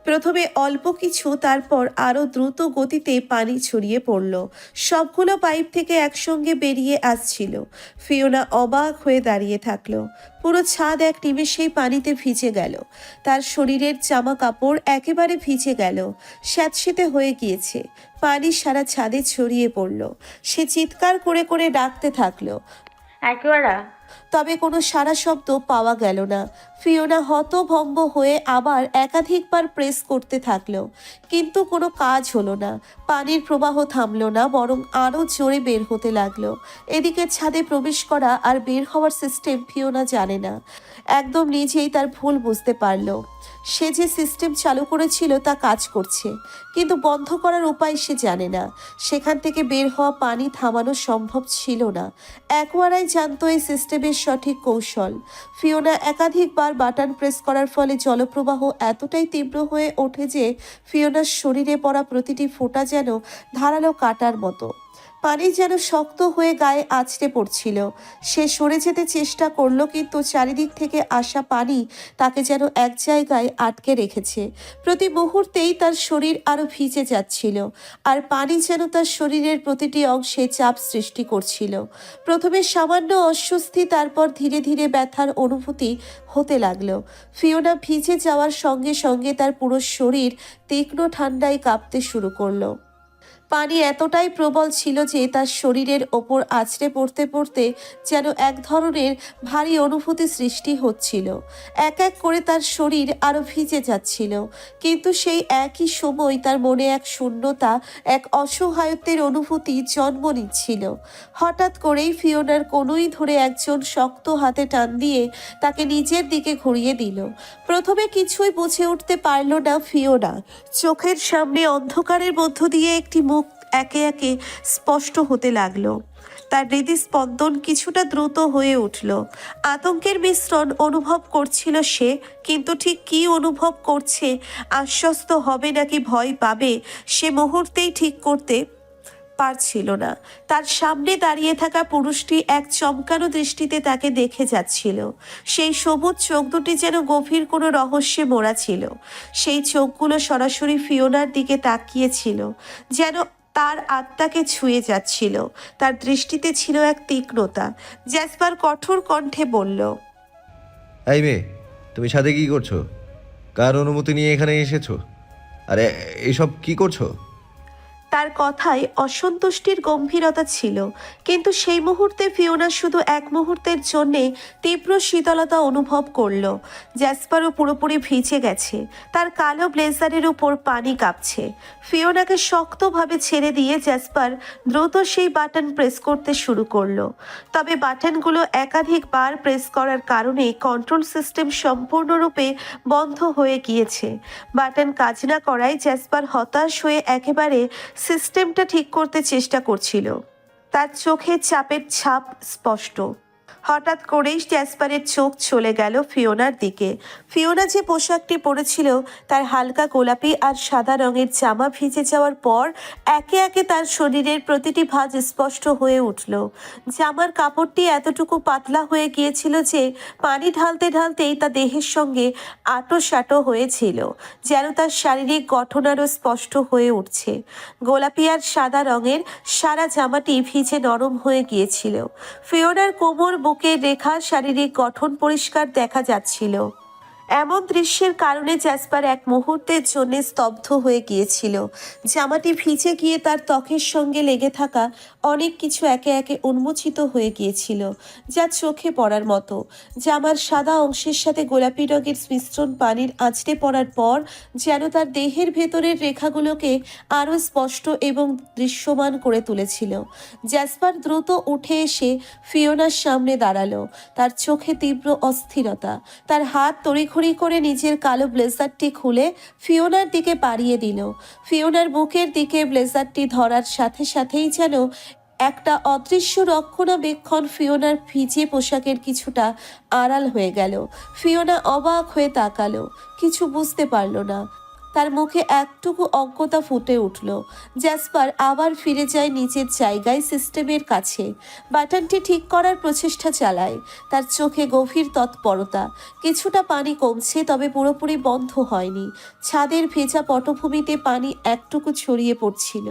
প্রথমে অল্প কিছু, তারপর আরো দ্রুত গতিতে পানি ছড়িয়ে পড়ল। সবগুলো পাইপ থেকে একসঙ্গে বেরিয়ে আসছিল। ফিওনা অবাক হয়ে দাঁড়িয়ে থাকলো। পুরো ছাদ এক নিমেষেই পানিতে ভিজে গেল। তার শরীরের জামা কাপড় একেবারে ভিজে গেল, স্যাঁতসেঁতে হয়ে গিয়েছে। পানি সারা ছাদে ছড়িয়ে পড়ল। সে চিৎকার করে করে ডাকতে থাকলো, অ্যাকুয়ারা। তবে কোনো সাড়া শব্দ পাওয়া গেল না। ফিওনা হতভম্ব হয়ে আবার একাধিকবার প্রেস করতে থাকলো, কিন্তু কোনো কাজ হলো না। পানির প্রবাহ থামলো না, বরং আরও জোরে বের হতে লাগলো। এদিকে ছাদে প্রবেশ করা আর বের হওয়ার সিস্টেম ফিওনা জানে না। একদম নিজেই তার ভুল বুঝতে পারলো। সে যে সিস্টেম চালু করেছিল তা কাজ করছে, কিন্তু বন্ধ করার উপায় সে জানে না। সেখান থেকে বের হওয়া পানি থামানো সম্ভব ছিল না। অ্যাকোয়ারাই জানতো এই সিস্টেমের সঠিক কৌশল। ফিওনা একাধিকবার বাটন প্রেস করার ফলে জলপ্রবাহ এতটাই তীব্র হয়ে ওঠে যে ফিওনার শরীরে পড়া প্রতিটি ফোঁটা যেন ধারালো কাটার মতো। পানি যেন শক্ত হয়ে গায়ে আছড়ে পড়ছিল। সে সরে যেতে চেষ্টা করলো, কিন্তু চারিদিক থেকে আসা পানি তাকে যেন এক জায়গায় আটকে রেখেছে। প্রতি মুহূর্তেই তার শরীর আরো ভিজে যাচ্ছিল, আর পানি যেন তার শরীরের প্রতিটি অংশে চাপ সৃষ্টি করছিল। প্রথমে সামান্য অস্বস্তি, তারপর ধীরে ধীরে ব্যথার অনুভূতি হতে লাগলো। ফিওনা ভিজে যাওয়ার সঙ্গে সঙ্গে তার পুরো শরীর তীক্ষ্ণ ঠান্ডায় কাঁপতে শুরু করলো। পানি এতটাই প্রবল ছিল যে তার শরীরের ওপর আছড়ে পড়তে পড়তে যেন এক ধরনের ভারী অনুভূতি সৃষ্টি হচ্ছিল। এক এক করে তার শরীর আরো ভিজে যাচ্ছিল, কিন্তু সেই একই সময় তার মনে এক শূন্যতা, এক অসহায়ত্বের অনুভূতি জন্ম নিচ্ছিল। হঠাৎ করেই ফিওনার কোনোই ধরে একজন শক্ত হাতে টান দিয়ে তাকে নিজের দিকে ঘুরিয়ে দিল। প্রথমে কিছুই বুঝে উঠতে পারল না ফিওনা। চোখের সামনে অন্ধকারের মধ্য দিয়ে একটি মুখ একে একে স্পষ্ট হতে লাগলো। তার হৃদস্পন্দন কিছুটা দ্রুত হয়ে উঠল। আতঙ্কের মিশ্রণ অনুভব করছিল সে, কিন্তু ঠিক কী অনুভব করছে, আশ্বস্ত হবে নাকি ভয় পাবে, সে মুহূর্তেই ঠিক করতে পারছিল না। তার সামনে দাঁড়িয়ে থাকা পুরুষটি এক চমকানো দৃষ্টিতে তাকে দেখে যাচ্ছিল। সেই সবুজ চোখ দুটি যেন গভীর কোনো রহস্যে মোড়া ছিল। সেই চোখগুলো সরাসরি ফিওনার দিকে তাকিয়েছিল, যেন তার আত্মাকে ছুঁয়ে যাচ্ছিল। তার দৃষ্টিতে ছিল এক তীক্ষ্ণতা। জ্যাসপার কঠোর কণ্ঠে বলল, এই মেয়ে, তুমি ছাদে কি করছো? কার অনুমতি নিয়ে এখানে এসেছো? আরে এসব কি করছো? তার কথায় অসন্তুষ্টির গম্ভীরতা ছিল, কিন্তু সেই মুহূর্তে ফিওনা শুধু এক মুহূর্তের জন্যে তীব্র শীতলতা অনুভব করলো। জ্যাসপারও পুরোপুরি ভিজে গেছে, তার কালো ব্লেজারের উপর পানি কাঁপছে। ফিওনাকে শক্তভাবে ছেড়ে দিয়ে জ্যাসপার দ্রুত সেই বাটন প্রেস করতে শুরু করলো। তবে বাটনগুলো একাধিকবার প্রেস করার কারণে কন্ট্রোল সিস্টেম সম্পূর্ণরূপে বন্ধ হয়ে গিয়েছে। বাটন কাজ না করায় জ্যাসপার হতাশ হয়ে একেবারে সিস্টেমটা ঠিক করতে চেষ্টা করছিল। তার চোখে চাপের ছাপ স্পষ্ট। হঠাৎ করেই জ্যাসপারের চোখ চলে গেল ফিওনার দিকে। ফিওনা যে পোশাকটি পরেছিল তার হালকা গোলাপি আর সাদা রঙের জামা ভিজে যাওয়ার পর একে একে তার শরীরের প্রতিটি ভাঁজ স্পষ্ট হয়ে উঠল। জামার কাপড়টি এতটুকু পাতলা হয়ে গিয়েছিল যে পানি ঢালতে ঢালতেই তা দেহের সঙ্গে আঁটো হয়েছিল, যেন তার শারীরিক গঠন আরও স্পষ্ট হয়ে উঠছে। গোলাপি আর সাদা রঙের সারা জামাটি ভিজে নরম হয়ে গিয়েছিল। ফিওনার কোমর, বুকের রেখা, শারীরিক গঠন পরিষ্কার দেখা যাচ্ছিল। এমন দৃশ্যের কারণে জ্যাসপার এক মুহূর্তের জন্য স্তব্ধ হয়ে গিয়েছিল। জামাটি ভিজে গিয়ে তার ত্বকের সঙ্গে লেগে থাকা অনেক কিছু একে একে উন্মোচিত হয়ে গিয়েছিল, যা চোখে পড়ার মতো। জামার সাদা অংশের সাথে গোলাপি রঙের মিশ্রণ পানির আঁচড়ে পড়ার পর যেন তার দেহের ভেতরের রেখাগুলোকে আরও স্পষ্ট এবং দৃশ্যমান করে তুলেছিল। জ্যাসপার দ্রুত উঠে এসে ফিওনার সামনে দাঁড়ালো। তার চোখে তীব্র অস্থিরতা। তার হাত তড়িঘড়ি করে নিজের কালো ব্লেজারটি খুলে ফিওনার দিকে বাড়িয়ে দিল। ফিওনার বুকের দিকে ব্লেজারটি ধরার সাথে সাথেই যেন একটা অদৃশ্য রক্ষণাবেক্ষণ ফিওনার ভিজে পোশাকের কিছুটা আড়াল হয়ে গেল। ফিওনা অবাক হয়ে তাকালো, কিছু বুঝতে পারল না। তার মুখে একটুকু অজ্ঞতা ফুটে উঠল। জ্যাসপার আবার ফিরে যায় নিচের জায়গায়, সিস্টেমের কাছে বাটনটি ঠিক করার প্রচেষ্টা চালায়। তার চোখে গভীর তৎপরতা। কিছুটা পানি কমছে, তবে পুরোপুরি বন্ধ হয়নি। ছাদের ভেজা পটভূমিতে পানি একটুকু ছড়িয়ে পড়ছিল,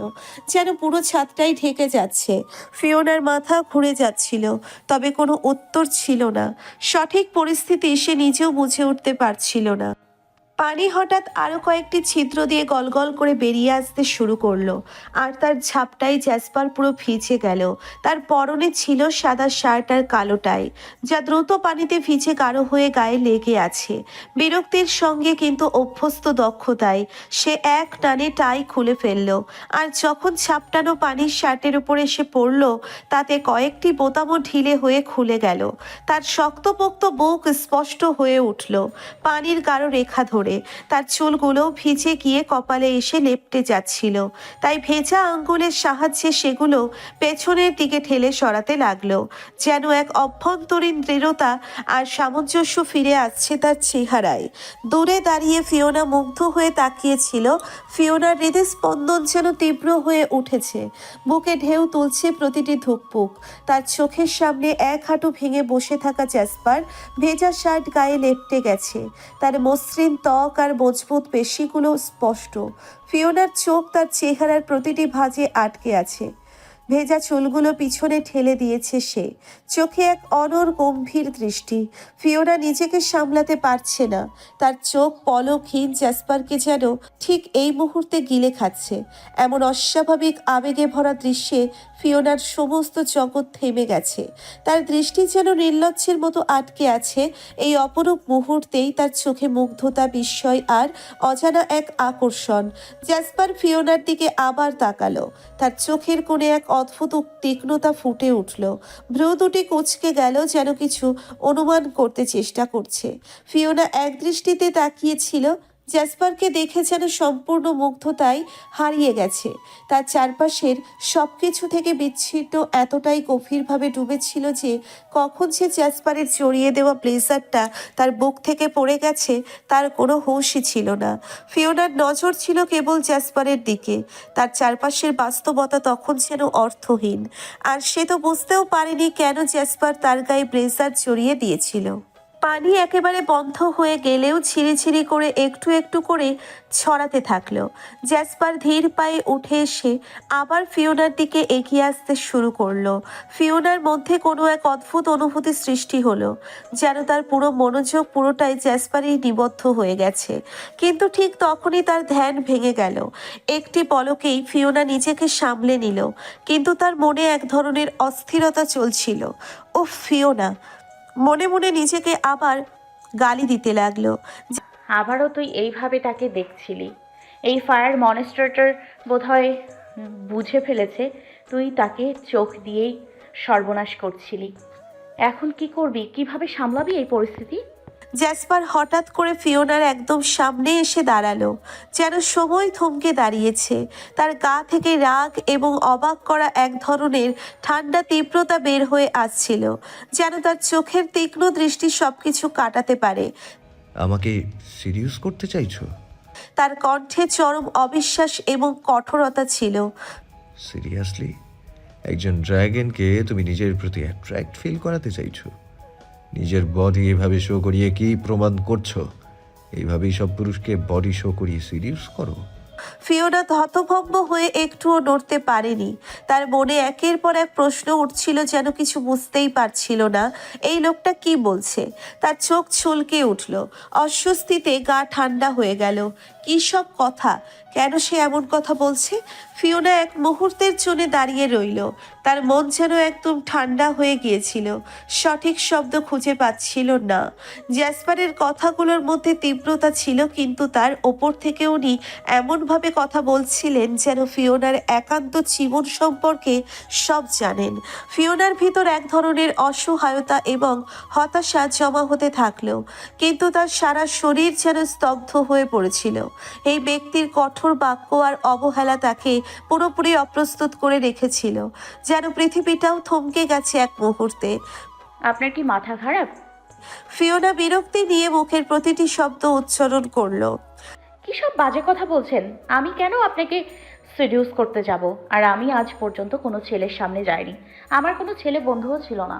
যেন পুরো ছাদটাই ঢেকে যাচ্ছে। ফিওনার মাথা ঘুরে যাচ্ছিল, তবে কোনো উত্তর ছিল না। সঠিক পরিস্থিতি সে নিজেও বুঝে উঠতে পারছিল না। পানি হঠাৎ আরো কয়েকটি ছিদ্র দিয়ে গলগল করে বেরিয়ে আসতে শুরু করলো, আর তার ঝাপটাই জ্যাসপার পুরো ভিজে গেল। তার পরনে ছিল সাদা শার্ট আর কালো টাই, যা দ্রুত পানিতে ভিজে গাঢ় হয়ে গায়ে লেগে আছে। বিরক্তির সঙ্গে কিন্তু অভ্যস্ত দক্ষতায় সে এক টানে টাই খুলে ফেলল, আর যখন ঝাপটানো পানির শার্টের উপর এসে পড়ল, তাতে কয়েকটি বোতামও ঢিলে হয়ে খুলে গেল। তার শক্তপোক্ত বুক স্পষ্ট হয়ে উঠল পানির গাঢ় রেখা ধরে। তার চুলগুলো ভিজে গিয়ে কপালে এসে লেপ্টে যাচ্ছিল, তাই ভেজা আঙ্গুলের সাহায্যে সেগুলো পেছনের দিকে ঠেলে সরাতে লাগলো, যেন এক অভ্যন্তরীণ দৃঢ়তা আর সামঞ্জস্য ফিরে আসছে তার চেহারায়। দূরে দাঁড়িয়ে ফিওনা মুগ্ধ হয়ে তাকিয়েছিল। ফিওনার হৃদস্পন্দন যেন তীব্র হয়ে উঠেছে, বুকে ঢেউ তুলছে প্রতিটি ধুকপুক। তার চোখের সামনে এক হাঁটু ভেঙে বসে থাকা জ্যাসপার, ভেজা শার্ট গায়ে লেপ্টে গেছে, তার মসৃণ ত্বক আর মজবুত পেশিগুলো স্পষ্ট। ফিওনার চোখ তার চেহারার প্রতিটি ভাঁজে আটকে আছে। ভেজা চুলগুলো পিছনে ঠেলে দিয়েছে সে, চোখে এক অনর গম্ভীর দৃষ্টি। ফিওনা নিজেকে সামলাতে পারছে না, তার চোখ পলকহীন জ্যাসপারকে যেন ঠিক এই মুহূর্তে গিলে খাচ্ছে। এমন অস্বাভাবিক আবেগে ভরা দৃশ্যে ফিওনার সমস্ত জগৎ থেমে গেছে। তার দৃষ্টি যেন নির্লজ্জের মতো আটকে আছে এই অপরূপ মুহূর্তেই। তার চোখে মুগ্ধতা, বিস্ময় আর অজানা এক আকর্ষণ। জ্যাসপার ফিওনার দিকে আবার তাকালো, তার চোখের কোণে এক অদ্ভুত তীক্ষ্ণতা ফুটে উঠল। ভ্রু দুটি কুঁচকে গেল, যেন কিছু অনুমান করতে চেষ্টা করছে। ফিওনা এক দৃষ্টিতে তাকিয়েছিল, জ্যাসপারকে দেখে যেন সম্পূর্ণ মুগ্ধতায় হারিয়ে গেছে। তার চারপাশের সবকিছু থেকে বিচ্ছিন্ন এতটাই গভীরভাবে ডুবেছিল যে কখন সে জ্যাসপারের জড়িয়ে দেওয়া ব্লেজারটা তার বুক থেকে পড়ে গেছে তার কোনো হুঁশই ছিল না। ফিওনার নজর ছিল কেবল জ্যাসপারের দিকে। তার চারপাশের বাস্তবতা তখন যেন অর্থহীন, আর সে তো বুঝতেও পারেনি কেন জ্যাসপার তার গায়ে ব্লেজার জড়িয়ে দিয়েছিল। পানি একেবারে বন্ধ হয়ে গেলেও ছিঁড়ি করে একটু একটু করে ছড়াতে থাকলো। জ্যাসপার ধীর পায়ে উঠে এসে আবার ফিওনার দিকে এগিয়ে আসতে শুরু করলো। ফিওনার মধ্যে কোনো এক অদ্ভুত অনুভূতি সৃষ্টি হলো, যেন তার পুরো মনোযোগ পুরোটাই জ্যাসপারেই নিবদ্ধ হয়ে গেছে। কিন্তু ঠিক তখনই তার ধ্যান ভেঙে গেল। একটি পলকেই ফিওনা নিজেকে সামলে নিল, কিন্তু তার মনে এক ধরনের অস্থিরতা চলছিল। ও ফিওনা মনে মনে নিজেকে আবার গালি দিতে লাগলো। আবারও তুই এইভাবে তাকে দেখছিলি? এই ফায়ার মনস্টারটার বোধহয় বুঝে ফেলেছে তুই তাকে চোখ দিয়েই সর্বনাশ করছিলি। এখন কি করবি? কিভাবে সামলাবি এই পরিস্থিতি? জ্যাসপার হঠাৎ করে ফিওনার একদম সামনে এসে দাঁড়ালো, যেন সময় থমকে দাঁড়িয়েছে। তার গা থেকে রাগ এবং অবাক করা এক ধরনের ঠান্ডা তীব্রতা বের হয়ে আসছিল, যেন তার চোখের তীক্ষ্ণ দৃষ্টি সবকিছু কাটাতে পারে। আমাকে সিরিয়াস করতে চাইছো? তার কণ্ঠে চরম অবিশ্বাস এবং কঠোরতা ছিল। সিরিয়াসলি? একজন ড্রাগনকে তুমি নিজের প্রতি অ্যাট্রাক্ট ফিল করাতে চাইছো? নিজের বডি এভাবে শো করিয়ে কি প্রমাণ করছো? এইভাবেই সব পুরুষকে বডি শো করিয়ে সিরিয়াস করো? ফিওনা হতভম্ব হয়ে একটুও নড়তে পারেনি। তার মনে একের পর এক প্রশ্ন উঠছিল, যেন কিছু বুঝতেই পারছিল না এই লোকটা কি বলছে। তার চোখ ছলকে উঠল, অস্বস্তিতে গা ঠান্ডা হয়ে গেল। কি সব কথা? কেন সে এমন কথা বলছে? ফিওনা এক মুহূর্তের জন্য দাঁড়িয়ে রইল। তার মন যেন একদম ঠান্ডা হয়ে গিয়েছিল, সঠিক শব্দ খুঁজে পাচ্ছিল না। জ্যাসপারের কথাগুলোর মধ্যে তীব্রতা ছিল, কিন্তু তার ওপর থেকে উনি এমনভাবে কথা বলছিলেন যেন ফিওনার একান্ত জীবন সম্পর্কে সব জানেন। ফিওনার ভিতর এক ধরনের অসহায়তা এবং হতাশা জমা হতে থাকলো, কিন্তু তার সারা শরীর যেন স্তব্ধ হয়ে পড়েছিল। এই ব্যক্তির কঠোর কঠোর বাক্য আর অবহেলা তাকে পুরোপুরি অপ্রস্তুত করে রেখেছিল। যেন পৃথিবীটাও থমকে গেছে এক মুহূর্তে। আপনার কি মাথা খারাপ? ফিওনা বিরক্তি নিয়ে মুখের প্রতিটি শব্দ উচ্চারণ করলো। কী সব বাজে কথা বলছেন? আমি কেন আপনাকে সিডিউস করতে যাব? আর আমি আজ পর্যন্ত কোনো ছেলের সামনে যাইনি। আমার কোনো ছেলে বন্ধুও ছিল না।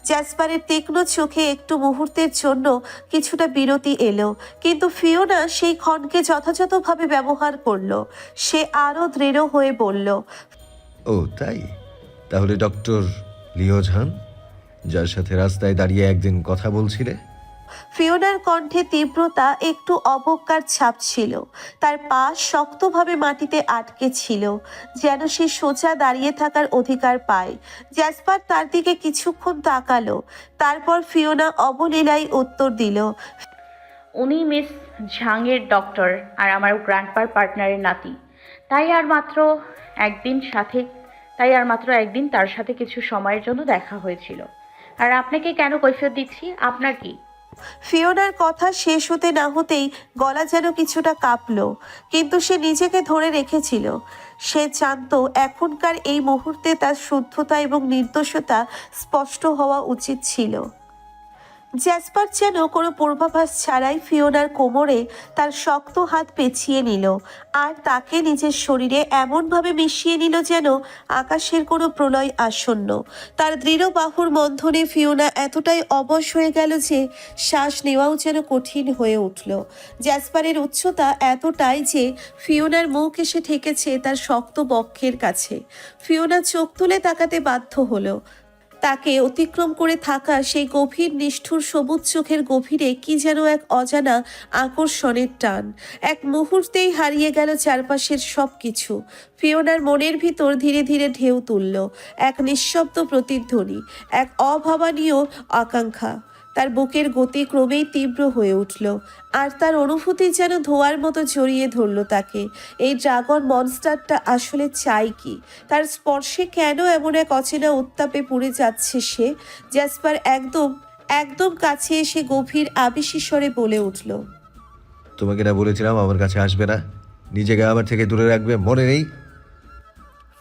জ্যাসপারের তীক্ষ্ণ চোখে একটু মুহূর্তের জন্য কিছুটা বিরতি এলো, কিন্তু ফিওনা সেই ক্ষণকে যথাযথভাবে ব্যবহার করলো। সে আরো দৃঢ় হয়ে বলল, ও তাই? তাহলে ডক্টর লিওঝান, যার সাথে রাস্তায় দাঁড়িয়ে একদিন কথা বলছিলে? ফিওনার কণ্ঠে তীব্রতা, একটু অবজ্ঞার ছাপ ছিল। তার পা শক্তভাবে মাটিতে আটকে ছিল, যেন সে সোজা দাঁড়িয়ে থাকার অধিকার পায়। জ্যাসপার তার দিকে কিছুক্ষণ তাকালো, তারপর ফিওনা অবলীলায় উত্তর দিল, উনি মিস ঝাংয়ের ডক্টর আর আমার গ্র্যান্ডপার পার্টনারের নাতি। তাই আর মাত্র একদিন তার সাথে কিছু সময়ের জন্য দেখা হয়েছিল। আর আপনাকে কেন কৈফিয়ত দিচ্ছি? আপনার কি? ফিওনার কথা শেষ হতে না হতেই গলা যেন কিছুটা কাঁপলো, কিন্তু সে নিজেকে ধরে রেখেছিল। সে জানতো এখনকার এই মুহূর্তে তার শুদ্ধতা এবং নির্দোষতা স্পষ্ট হওয়া উচিত ছিল। জ্যাসপার যেন কোনো পূর্বাভাস ছাড়াই ফিওনার কোমরে তার শক্ত হাত পেঁচিয়ে নিল আর তাকে নিজের শরীরে এমনভাবে মিশিয়ে নিল যেন আকাশের কোনো প্রলয় আসন্ন। তার দৃঢ় বাহুর বন্ধনে ফিওনা এতটাই অবশ হয়ে গেল যে শ্বাস নেওয়াও যেন কঠিন হয়ে উঠল। জ্যাসপারের উচ্চতা এতটাই যে ফিওনার মুখ এসে ঠেকেছে তার শক্ত বক্ষের কাছে। ফিওনা চোখ তুলে তাকাতে বাধ্য হলো। তাকে অতিক্রম করে থাকা সেই গভীর নিষ্ঠুর সবুজ চোখের গভীরে কি যেন এক অজানা আকর্ষণের টান। এক মুহূর্তেই হারিয়ে গেল চারপাশের সব কিছু। ফিওনার মনের ভিতর ধীরে ধীরে ঢেউ তুলল এক নিঃশব্দ প্রতিধ্বনি, এক অভাবনীয় আকাঙ্ক্ষা। তার বুকের গতি ক্রমেই তীব্র হয়ে উঠল, আর তার অনুভূতি যেন ধোঁয়ার মতো জড়িয়ে ধরল তাকে। এই ড্রাগন মনস্টারটা আসলে চাই কি? তার স্পর্শে কেন এমন এক অচেনা উত্তাপে পুড়ে যাচ্ছে সে? জ্যাসপার একদম একদম কাছে এসে গভীর আবেশী স্বরে বলে উঠল, তোমাকে না বলেছিলাম আমার কাছে আসবে না, নিজেকে আমার থেকে দূরে রাখবে, মনে নেই?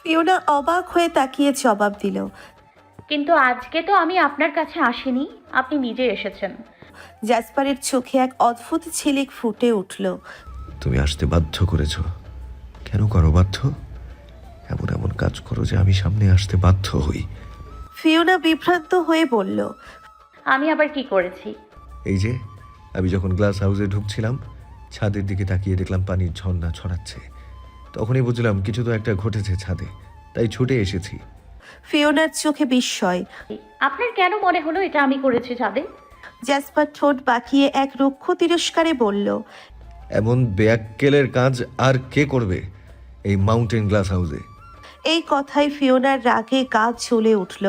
ফিওনা অবাক হয়ে তাকিয়ে জবাব দিল, কিন্তু আজকে তো আমি আপনার কাছে আসিনি, আপনি নিজে এসেছেন। জ্যাসপারের চোখে এক অদ্ভুত ঝিলিক ফুটে উঠল। তুমি আসতে বাধ্য করেছ। কেন করো বাধ্য? এমন এমন কাজ করো যে আমি সামনে আসতে বাধ্য হই। ফিওনা বিভ্রান্ত হয়ে বলল, আমি আবার কি করেছি? এই যে আমি যখন গ্লাস হাউসে ঢুকছিলাম, ছাদের দিকে তাকিয়ে দেখলাম পানির ঝর্ণা ছড়াচ্ছে। তখনই বুঝলাম কিছু তো একটা ঘটেছে ছাদে, তাই ছুটে এসেছি। ফিওনার চোখে বিস্ময়। আপনার কেন মনে হলো এটা আমি করেছি ছাদে? জ্যাসপার ঠোঁট বাঁকিয়ে এক রুক্ষ তিরস্কারে বলল, এমন বেয়াক্কেলের কাজ আর কে করবে এই মাউন্টেন গ্লাস হাউসে? এই কথায় ফিওনার রাগে গা জ্বলে উঠল।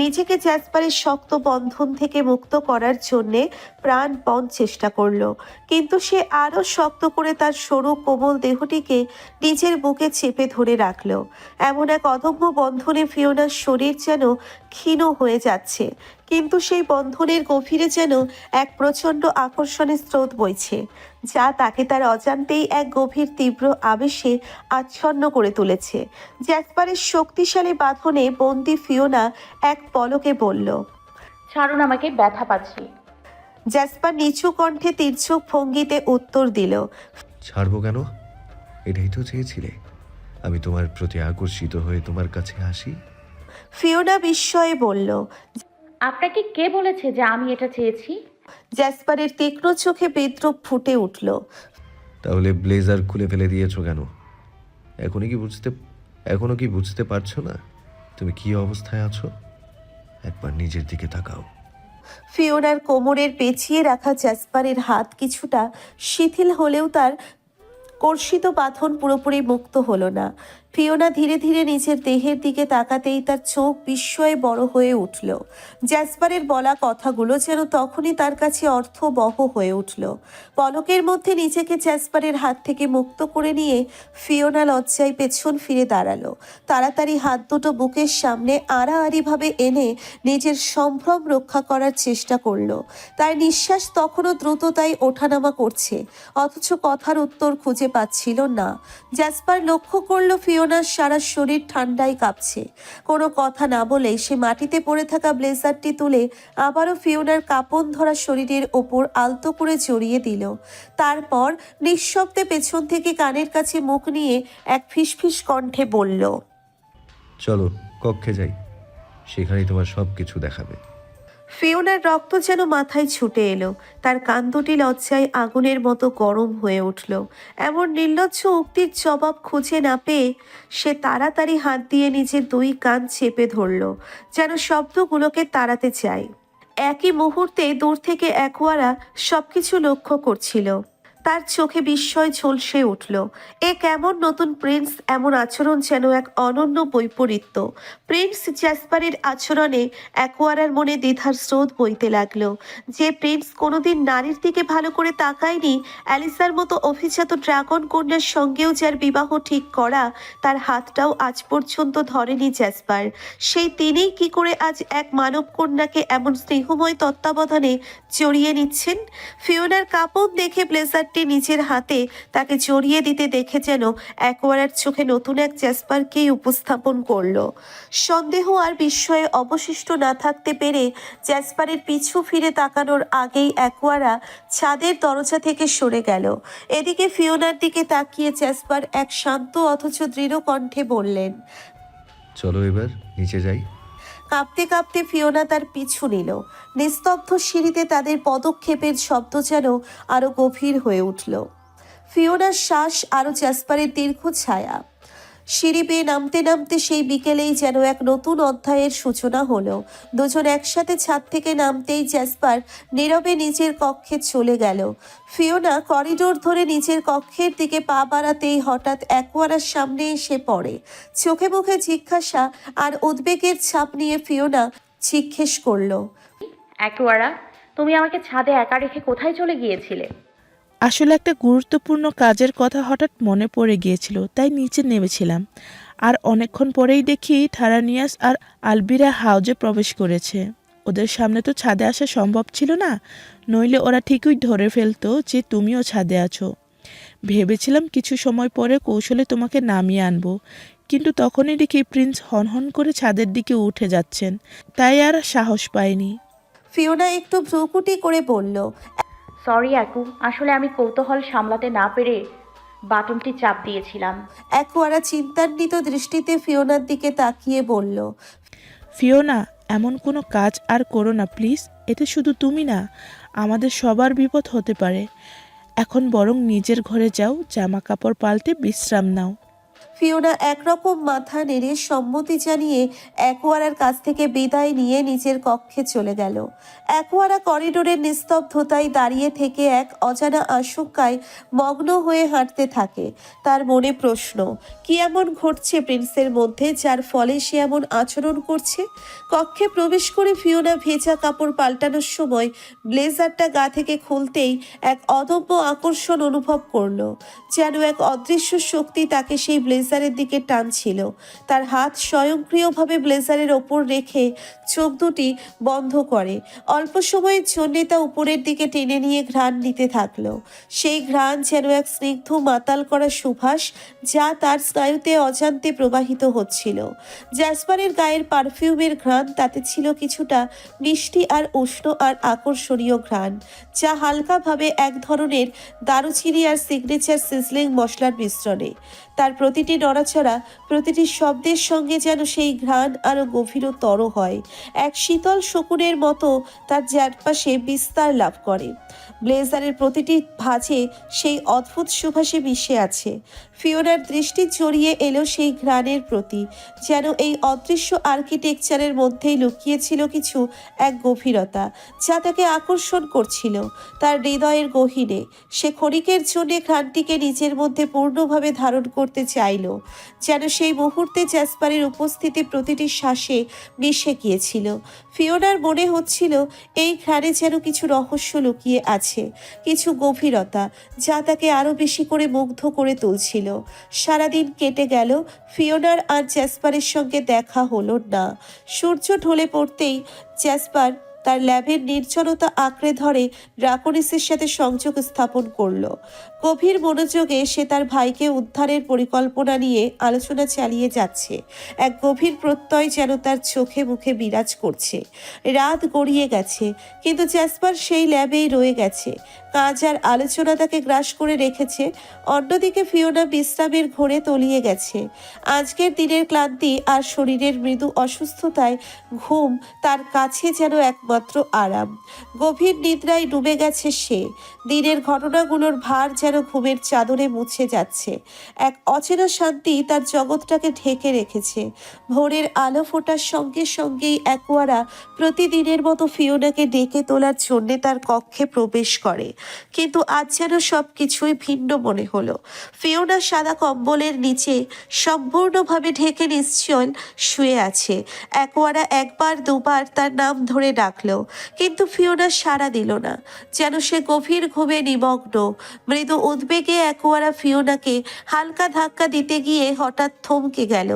নিজেকে জ্যাসপারের শক্ত বন্ধন থেকে মুক্ত করার জন্যে প্রাণপণ চেষ্টা করলো, কিন্তু সে আরো শক্ত করে তার সরু কোমল দেহটিকে নিজের বুকে চেপে ধরে রাখলো। এমন এক অদম্য বন্ধনে ফিওনার শরীর যেন ক্ষীণ হয়ে যাচ্ছে, কিন্তু সেই বন্ধনের গভীরে যেন এক প্রচণ্ড আকর্ষণের স্রোত বইছে, যা তাকে তার অজান্তেই এক গভীর তীব্র আবেশে আচ্ছন্ন করে তুলেছে। জ্যাসপারের শক্তিশালী বাঁধনে বন্দি ফিওনা এক পলকে বলল, ছাড়ুন আমাকে, ব্যথা পাচ্ছি। জ্যাসপার নিচু কণ্ঠে তীর্যক ভঙ্গিতে উত্তর দিল, ছাড়বো কেন? এটাই তো চেয়েছিলে আমি তোমার প্রতি আকর্ষিত হয়ে তোমার কাছে আসি। ফিওনা বিস্ময়ে বলল। আপনাকে কে বলেছে যে আমি এটা চেয়েছি? জ্যাসপারের তীক্ষ্ণ চোখে বিদ্রুপ ফুটে উঠল। তাহলে ব্লেজার খুলে ফেলে দিয়েছো কেন? এখনো কি বুঝতে পারছো না তুমি কি অবস্থায় আছো? একবার নিজের দিকে তাকাও। ফিওনার কোমরের পেঁচিয়ে রাখা জ্যাসপারের হাত কিছুটা শিথিল হলেও তার কর্ষিত বাঁধন পুরোপুরি মুক্ত হলো না। ফিওনা ধীরে ধীরে নিজের দেহের দিকে তাকাতেই তার চোখ বিস্ময়ে বড় হয়ে উঠল। জ্যাসপারের বলা কথাগুলো যেন তখনই তার কাছে অর্থবহ হয়ে উঠল। পলকের মধ্যে নিজেকে জ্যাসপারের হাত থেকে মুক্ত করে নিয়ে ফিওনা লজ্জায় পেছন ফিরে দাঁড়ালো। তাড়াতাড়ি হাত দুটো বুকের সামনে আড়াআড়িভাবে এনে নিজের সম্ভ্রম রক্ষা করার চেষ্টা করলো। তার নিঃশ্বাস তখনও দ্রুততায় ওঠানামা করছে, অথচ কথার উত্তর খুঁজে পাচ্ছিল না। জ্যাসপার লক্ষ্য করলো ফিওনার সারা শরীর ঠান্ডায় কাঁপছে। কোনো কথা না বলেই সে মাটিতে পড়ে থাকা ব্লেজারটি তুলে আবারও ফিওনার কাঁপন ধরা শরীরের ওপর আলতো করে জড়িয়ে দিল। তারপর নিঃশব্দে পেছন থেকে কানের কাছে মুখ নিয়ে এক ফিসফিস কণ্ঠে বলল, চলো কক্ষে যাই, সেখানেই তোমার সব কিছু দেখাবে। ফিওনার রক্ত যেন মাথায় ছুটে এলো। তার কান দুটি লজ্জায় আগুনের মতো গরম হয়ে উঠল। এমন নির্লজ্জ উক্তির জবাব খুঁজে না পেয়ে সে তাড়াতাড়ি হাত দিয়ে নিজের দুই কান চেপে ধরল, যেন শব্দগুলোকে তাড়াতে চায়। একই মুহূর্তে দূর থেকে অ্যাকোয়ারা সবকিছু লক্ষ্য করছিল। তার চোখে বিস্ময় ঝলসে উঠল। এ কেমন নতুন প্রিন্স, এমন আচরণ যেন এক অনন্য বৈপরীত্য। প্রিন্স জ্যাসপারের আচরণে অ্যাকোয়ারার মনে দ্বিধার স্রোত বইতে লাগলো। যে প্রিন্স কোনোদিন নারীর দিকে ভালো করে তাকায়নি, অ্যালিসার মতো অভিজাত ড্রাগন কন্যার সঙ্গেও যার বিবাহ ঠিক করা, তার হাতটাও আজ পর্যন্ত ধরেনি জ্যাসপার, সেই তিনিই কি করে আজ এক মানব কন্যাকে এমন স্নেহময় তত্ত্বাবধানে জড়িয়ে নিচ্ছেন। ফিওনার কাপড় দেখে ব্লেজারটি নিজের হাতে তাকে জড়িয়ে দিতে দেখে যেন অ্যাকোয়ারার চোখে নতুন এক জ্যাসপারকেই উপস্থাপন করলো। সন্দেহ আর বিস্ময়ে অবশিষ্ট না থাকতে পেরে জ্যাসপারের পিছু ফিরে তাকানোর আগেই অ্যাকোয়ারা ছাদের দরজা থেকে সরে গেল। এদিকে ফিওনার দিকে তাকিয়ে জ্যাসপার এক শান্ত অথচ দৃঢ় কণ্ঠে বললেন, চলো এবার নিচে যাই। কাঁপতে কাঁপতে ফিওনা তার পিছু নিল। নিস্তব্ধ সিঁড়িতে তাদের পদক্ষেপের শব্দ যেন আরো গভীর হয়ে উঠল। ফিওনার শ্বাস আরো জ্যাসপারের দীর্ঘ ছায়া। সিঁড়ি বেয়ে নামতে নামতে সেই বিকেলেই যেন এক নতুন অধ্যায়ের সূচনা হলো। দুজন একসাথে ছাদ থেকে নামতেই জ্যাসপার নীরবে নিজের কক্ষে চলে গেল। ফিওনা করিডোর ধরে নিজের কক্ষের দিকে পা বাড়াতেই হঠাৎ অ্যাকোয়ারার সামনে এসে পড়ে। চোখে মুখে জিজ্ঞাসা আর উদ্বেগের ছাপ নিয়ে ফিওনা জিজ্ঞেস করলো, অ্যাকোয়ারা, তুমি আমাকে ছাদে একা রেখে কোথায় চলে গিয়েছিলে? আসলে একটা গুরুত্বপূর্ণ কাজের কথা হঠাৎ মনে পড়ে গিয়েছিল, তাই নিচে নেমেছিলাম। আর অনেকক্ষণ পরেই দেখি থারানিয়াস আর আলবিরা হাউজে প্রবেশ করেছে। ওদের সামনে তো ছাদে আসা সম্ভব ছিল না, নইলে ওরা ঠিকই ধরে ফেলতো যে তুমিও ছাদে আছো। ভেবেছিলাম কিছু সময় পরে কৌশলে তোমাকে নামিয়ে আনবো, কিন্তু তখনই দেখি প্রিন্স হনহন করে ছাদের দিকে উঠে যাচ্ছেন, তাই আর সাহস পাইনি। ফিওনা একটু ভ্রুকুটি করে বলল, সরি অ্যাকু, আসলে আমি কৌতূহল সামলাতে না পেরে বাটনটি চাপ দিয়েছিলাম। অ্যাকোয়ারা চিন্তান্বিত দৃষ্টিতে ফিওনার দিকে তাকিয়ে বলল, ফিওনা, এমন কোনো কাজ আর করো না প্লিজ। এতে শুধু তুমি না, আমাদের সবার বিপদ হতে পারে। এখন বরং নিজের ঘরে যাও, জামা কাপড় পাল্টে বিশ্রাম নাও। ফিওনা একরকম মাথা নেড়ে সম্মতি জানিয়ে অ্যাকোয়ারার কাছ থেকে বিদায় নিয়ে নিজের কক্ষে চলে গেল। অ্যাকোয়ারা করিডোরের নিস্তব্ধতায় দাঁড়িয়ে থেকে এক অজানা আশঙ্কায় মগ্ন হয়ে হাঁটতে থাকে। তার মনে প্রশ্ন, কি এমন ঘটছে প্রিন্সের মধ্যে যার ফলে সে এমন আচরণ করছে। কক্ষে প্রবেশ করে ফিওনা ভেজা কাপড় পাল্টানোর সময় ব্লেজারটা গা থেকে খুলতেই এক অদম্য আকর্ষণ অনুভব করলো, যেন এক অদৃশ্য শক্তি তাকে সেই ব্লেজারের দিকে টানছিল। তার হাত স্বয়ংক্রিয়ভাবে ব্লেজারের ওপর রেখে চোখ দুটি বন্ধ করে অল্প সময়ের জন্য তা উপরের দিকে টেনে নিয়ে ঘ্রাণ নিতে থাকলো। সেই ঘ্রাণ যেন এক স্নিগ্ধ মাতাল করা সুবাস, যা তার স্নায়ুতে অজান্তে প্রবাহিত হচ্ছিল। জ্যাসপারের গায়ের পারফিউমের ঘ্রাণ, তাতে ছিল কিছুটা মিষ্টি আর উষ্ণ আর আকর্ষণীয় ঘ্রাণ, যা হালকাভাবে এক ধরনের দারুচিনি আর সিগনেচার সিজলিং মশলার মিশ্রণে। তার প্রতিটি নড়াচড়া, প্রতিটি শব্দের সঙ্গে যেন সেই ঘ্রাণ আরো গভীরতর হয়, এক শীতল শকুনের মতো তার চারপাশে বিস্তার লাভ করে। ব্লেজারের প্রতিটি ভাঁজে সেই অদ্ভুত সুবাসে মিশে আছে। ফিওনার দৃষ্টি জড়িয়ে এলো সেই ঘ্রাণের প্রতি, যেন এই অদৃশ্য আর্কিটেকচারের মধ্যেই লুকিয়েছিল কিছু এক গভীরতা, যা তাকে আকর্ষণ করছিল তার হৃদয়ের গহীনে। সে ক্ষণিকের জন্য ঘ্রাণটিকে নিজের মধ্যে পূর্ণভাবে ধারণ করতে চাইল, যেন সেই মুহূর্তে জ্যাসপারের উপস্থিতি প্রতিটি শ্বাসে মিশে গিয়েছিল। ফিওনার মনে হচ্ছিল এই ঘ্রাণে যেন কিছু রহস্য লুকিয়ে আছে, কিছু গভীরতা, যা তাকে আরো বেশি করে মুগ্ধ করে তুলছিল। সারাদিন কেটে গেল, ফিওনার আর জ্যাসপারের সঙ্গে দেখা হলো না। সূর্য ঢলে পড়তেই জ্যাসপার তার ল্যাবের নির্জনতা আঁকড়ে ধরে ড্রাকোনিসের সাথে সংযোগ স্থাপন করলো। গভীর মনোযোগে সে তার ভাইকে উদ্ধারের পরিকল্পনা নিয়ে আলোচনা চালিয়ে যাচ্ছে। এক গভীর প্রত্যয় যেন তার চোখে মুখে বিরাজ করছে। রাত গড়িয়ে গেছে, কিন্তু জ্যাসপার সেই ল্যাবেই রয়ে গেছে। কাজ আর আলোচনা তাকে গ্রাস করে রেখেছে। অন্যদিকে ফিওনা বিশ্রামের ঘোরে তলিয়ে গেছে। আজকের দিনের ক্লান্তি আর শরীরের মৃদু অসুস্থতায় ঘুম তার কাছে যেন একমাত্র আরাম। গভীর নিদ্রায় ডুবে গেছে সে। দিনের ঘটনাগুলোর ভার যেন ঘুমের চাদরে মুছে যাচ্ছে। এক অচেনা শান্তি তার জগৎটাকে ঢেকে রেখেছে। ভোরের আলো ফোটার সঙ্গে সঙ্গেই অ্যাকোয়ারা প্রতিদিনের মতো ফিওনাকে ডেকে তোলার জন্যে তার কক্ষে প্রবেশ করে। কিন্তু আজ যেন সব কিছুই ভিন্ন মনে হলো। ফিওনা সাদা কম্বলের নিচে সম্পূর্ণভাবে ঢেকে নিশ্চল শুয়ে আছে। অ্যাকোয়ারা একবার দুবার তার নাম ধরে ডাকলো, কিন্তু ফিওনা সাড়া দিল না, যেন সে গভীর ঘুমে নিমগ্ন। মৃদু উদ্বেগে অ্যাকোয়ারা ফিওনাকে হালকা ধাক্কা দিতে গিয়ে হঠাৎ থমকে গেল।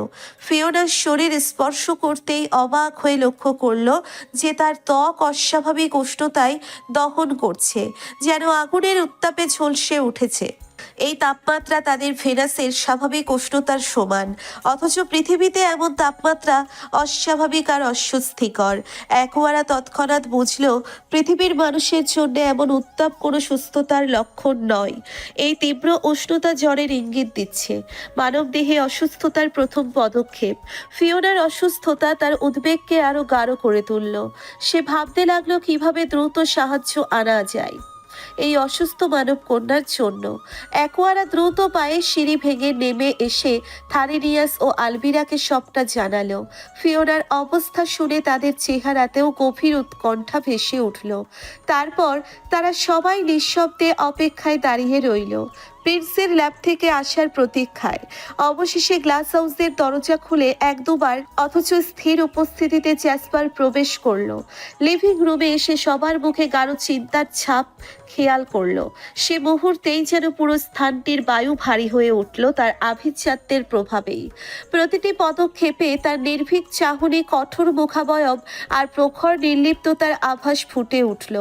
ফিওনার শরীর স্পর্শ করতেই অবাক হয়ে লক্ষ্য করলো যে তার ত্বক অস্বাভাবিক উষ্ণতায় দহন করছে, যেন আগুনের উত্তাপে ঝলসে উঠেছে। এই তাপমাত্রা তাদের ভেনাসের স্বাভাবিক উষ্ণতার সমান, অথচ পৃথিবীতে এমন তাপমাত্রা অস্বাভাবিক আর অস্বস্তিকর। অ্যাকোয়ারা তৎক্ষণাৎ বুঝল পৃথিবীর মানুষের জন্য এমন উত্তাপ কোনো সুস্থতার লক্ষণ নয়। এই তীব্র উষ্ণতা জ্বরের ইঙ্গিত দিচ্ছে, মানবদেহে অসুস্থতার প্রথম পদক্ষেপ। ফিওনার অসুস্থতা তার উদ্বেগকে আরো গাঢ় করে তুলল। সে ভাবতে লাগলো কিভাবে দ্রুত সাহায্য আনা যায় এই অসুস্থ মানব কন্যার জন্য। অ্যাকোয়ারা দ্রুত পায়ে সিঁড়ি ভেঙে নেমে এসে থারিনিয়াস ও আলবিরাকে সবটা জানালো। ফিওনার অবস্থা শুনে তাদের চেহারাতেও গভীর উৎকণ্ঠা ভেসে উঠল। তারপর তারা সবাই নিঃশব্দে অপেক্ষায় দাঁড়িয়ে রইল, প্রিন্সের ল্যাব থেকে আসার প্রতীক্ষায়। অবশেষে গ্লাস হাউসের দরজা খুলে এক দুবার অথচ স্থির উপস্থিতিতে জ্যাসপার প্রবেশ করলো। লিভিং রুমে এসে সবার মুখে গাঢ় চিন্তার ছাপ খেয়াল করলো। সে মুহূর্তেই যেন পুরো স্থানটির বায়ু ভারী হয়ে উঠল তার আভিজাত্যের প্রভাবেই। প্রতিটি পদক্ষেপে তার নির্ভীক চাহনি, কঠোর মুখাবয়ব আর প্রখর নির্লিপ্ততার আভাস ফুটে উঠল।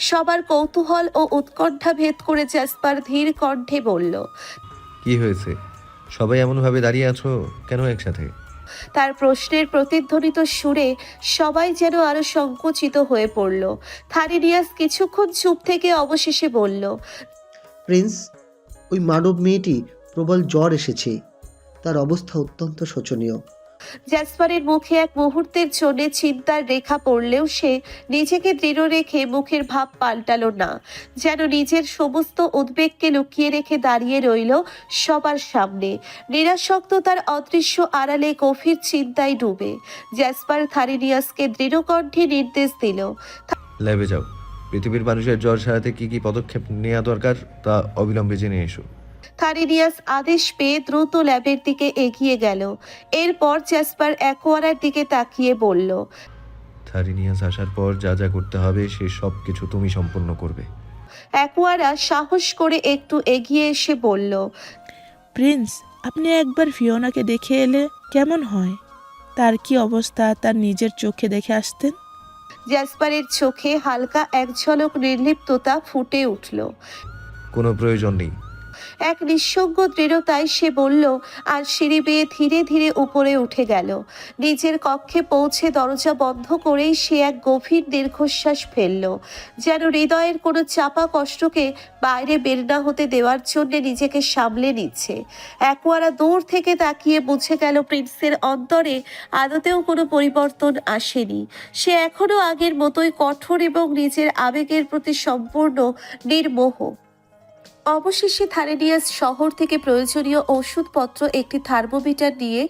সবার কৌতূহল ও উৎকণ্ঠা ভেদ করে জ্যাসপার ধীর কণ্ঠে বলল, কি হয়েছে? সবাই এমনভাবে দাঁড়িয়ে আছো কেন একসাথে? তার প্রশ্নের প্রতিধ্বনিত সুরে সবাই যেন আরো সংকুচিত হয়ে পড়ল। থারিনিয়াস কিছুক্ষণ চুপ থেকে অবশেষে বলল, প্রিন্স, ওই মানব মেয়েটি প্রবল জ্বর এসেছে। তার অবস্থা অত্যন্ত শোচনীয়। জ্যাসপারের মুখে এক মুহূর্তের জন্য চিন্তার রেখা পড়লেও সে নিজেকে দৃঢ় রেখে মুখের ভাব পাল্টালো না, যেন নিজের সমস্ত উদ্বেগকে লুকিয়ে রেখে দাঁড়িয়ে রইল সবার সামনে, নিরাসক্ত তার অদৃশ্য আড়ালে গভীর চিন্তায় ডুবে। জ্যাসপার থারিনিয়াসকে দৃঢ় কণ্ঠে নির্দেশ দিল, ল্যাবে যাও। পৃথিবীর মানুষের জ্বর সারাতে কি কি পদক্ষেপ নেওয়া দরকার তা অবিলম্বে জেনে এসো। থারিনিয়াস আদেশ পেয়ে দ্রুত ল্যাবের দিকে এগিয়ে গেল। এরপর জ্যাসপার অ্যাকোয়ারার দিকে তাকিয়ে বলল, থারিনিয়াস আসার পর যা যা করতে হবে সে সব কিছু তুমি সম্পন্ন করবে। অ্যাকোয়ারা সাহস করে একটু এগিয়ে এসে বলল, প্রিন্স, আপনি একবার ফিওনাকে দেখে এলে কেমন হয়? তার কি অবস্থা তার নিজের চোখে দেখে আসতেন। জ্যাসপারের চোখে হালকা এক ঝলক নির্লিপ্ততা ফুটে উঠল। কোনো প্রয়োজন নেই। এক নিঃসঙ্গ দৃঢ়তায় সে বলল, আর সিঁড়ি বেয়ে ধীরে ধীরে উপরে উঠে গেল। নিজের কক্ষে পৌঁছে দরজা বন্ধ করেই সে এক গভীর দীর্ঘশ্বাস ফেলল, যেন হৃদয়ের কোনো চাপা কষ্টকে বাইরে বের না হতে দেওয়ার জন্য নিজেকে সামলে নিচ্ছে। অ্যাকোয়ারা দূর থেকে তাকিয়ে বুঝে গেল প্রিন্সের অন্তরে আদতেও কোনো পরিবর্তন আসেনি। সে এখনো আগের মতোই কঠোর এবং নিজের আবেগের প্রতি সম্পূর্ণ নির্মোহ। অবশেষে থারিনিয়াস শহর থেকে প্রয়োজনীয় ওষুধপত্র একটি থার্মোমিটার নিয়ে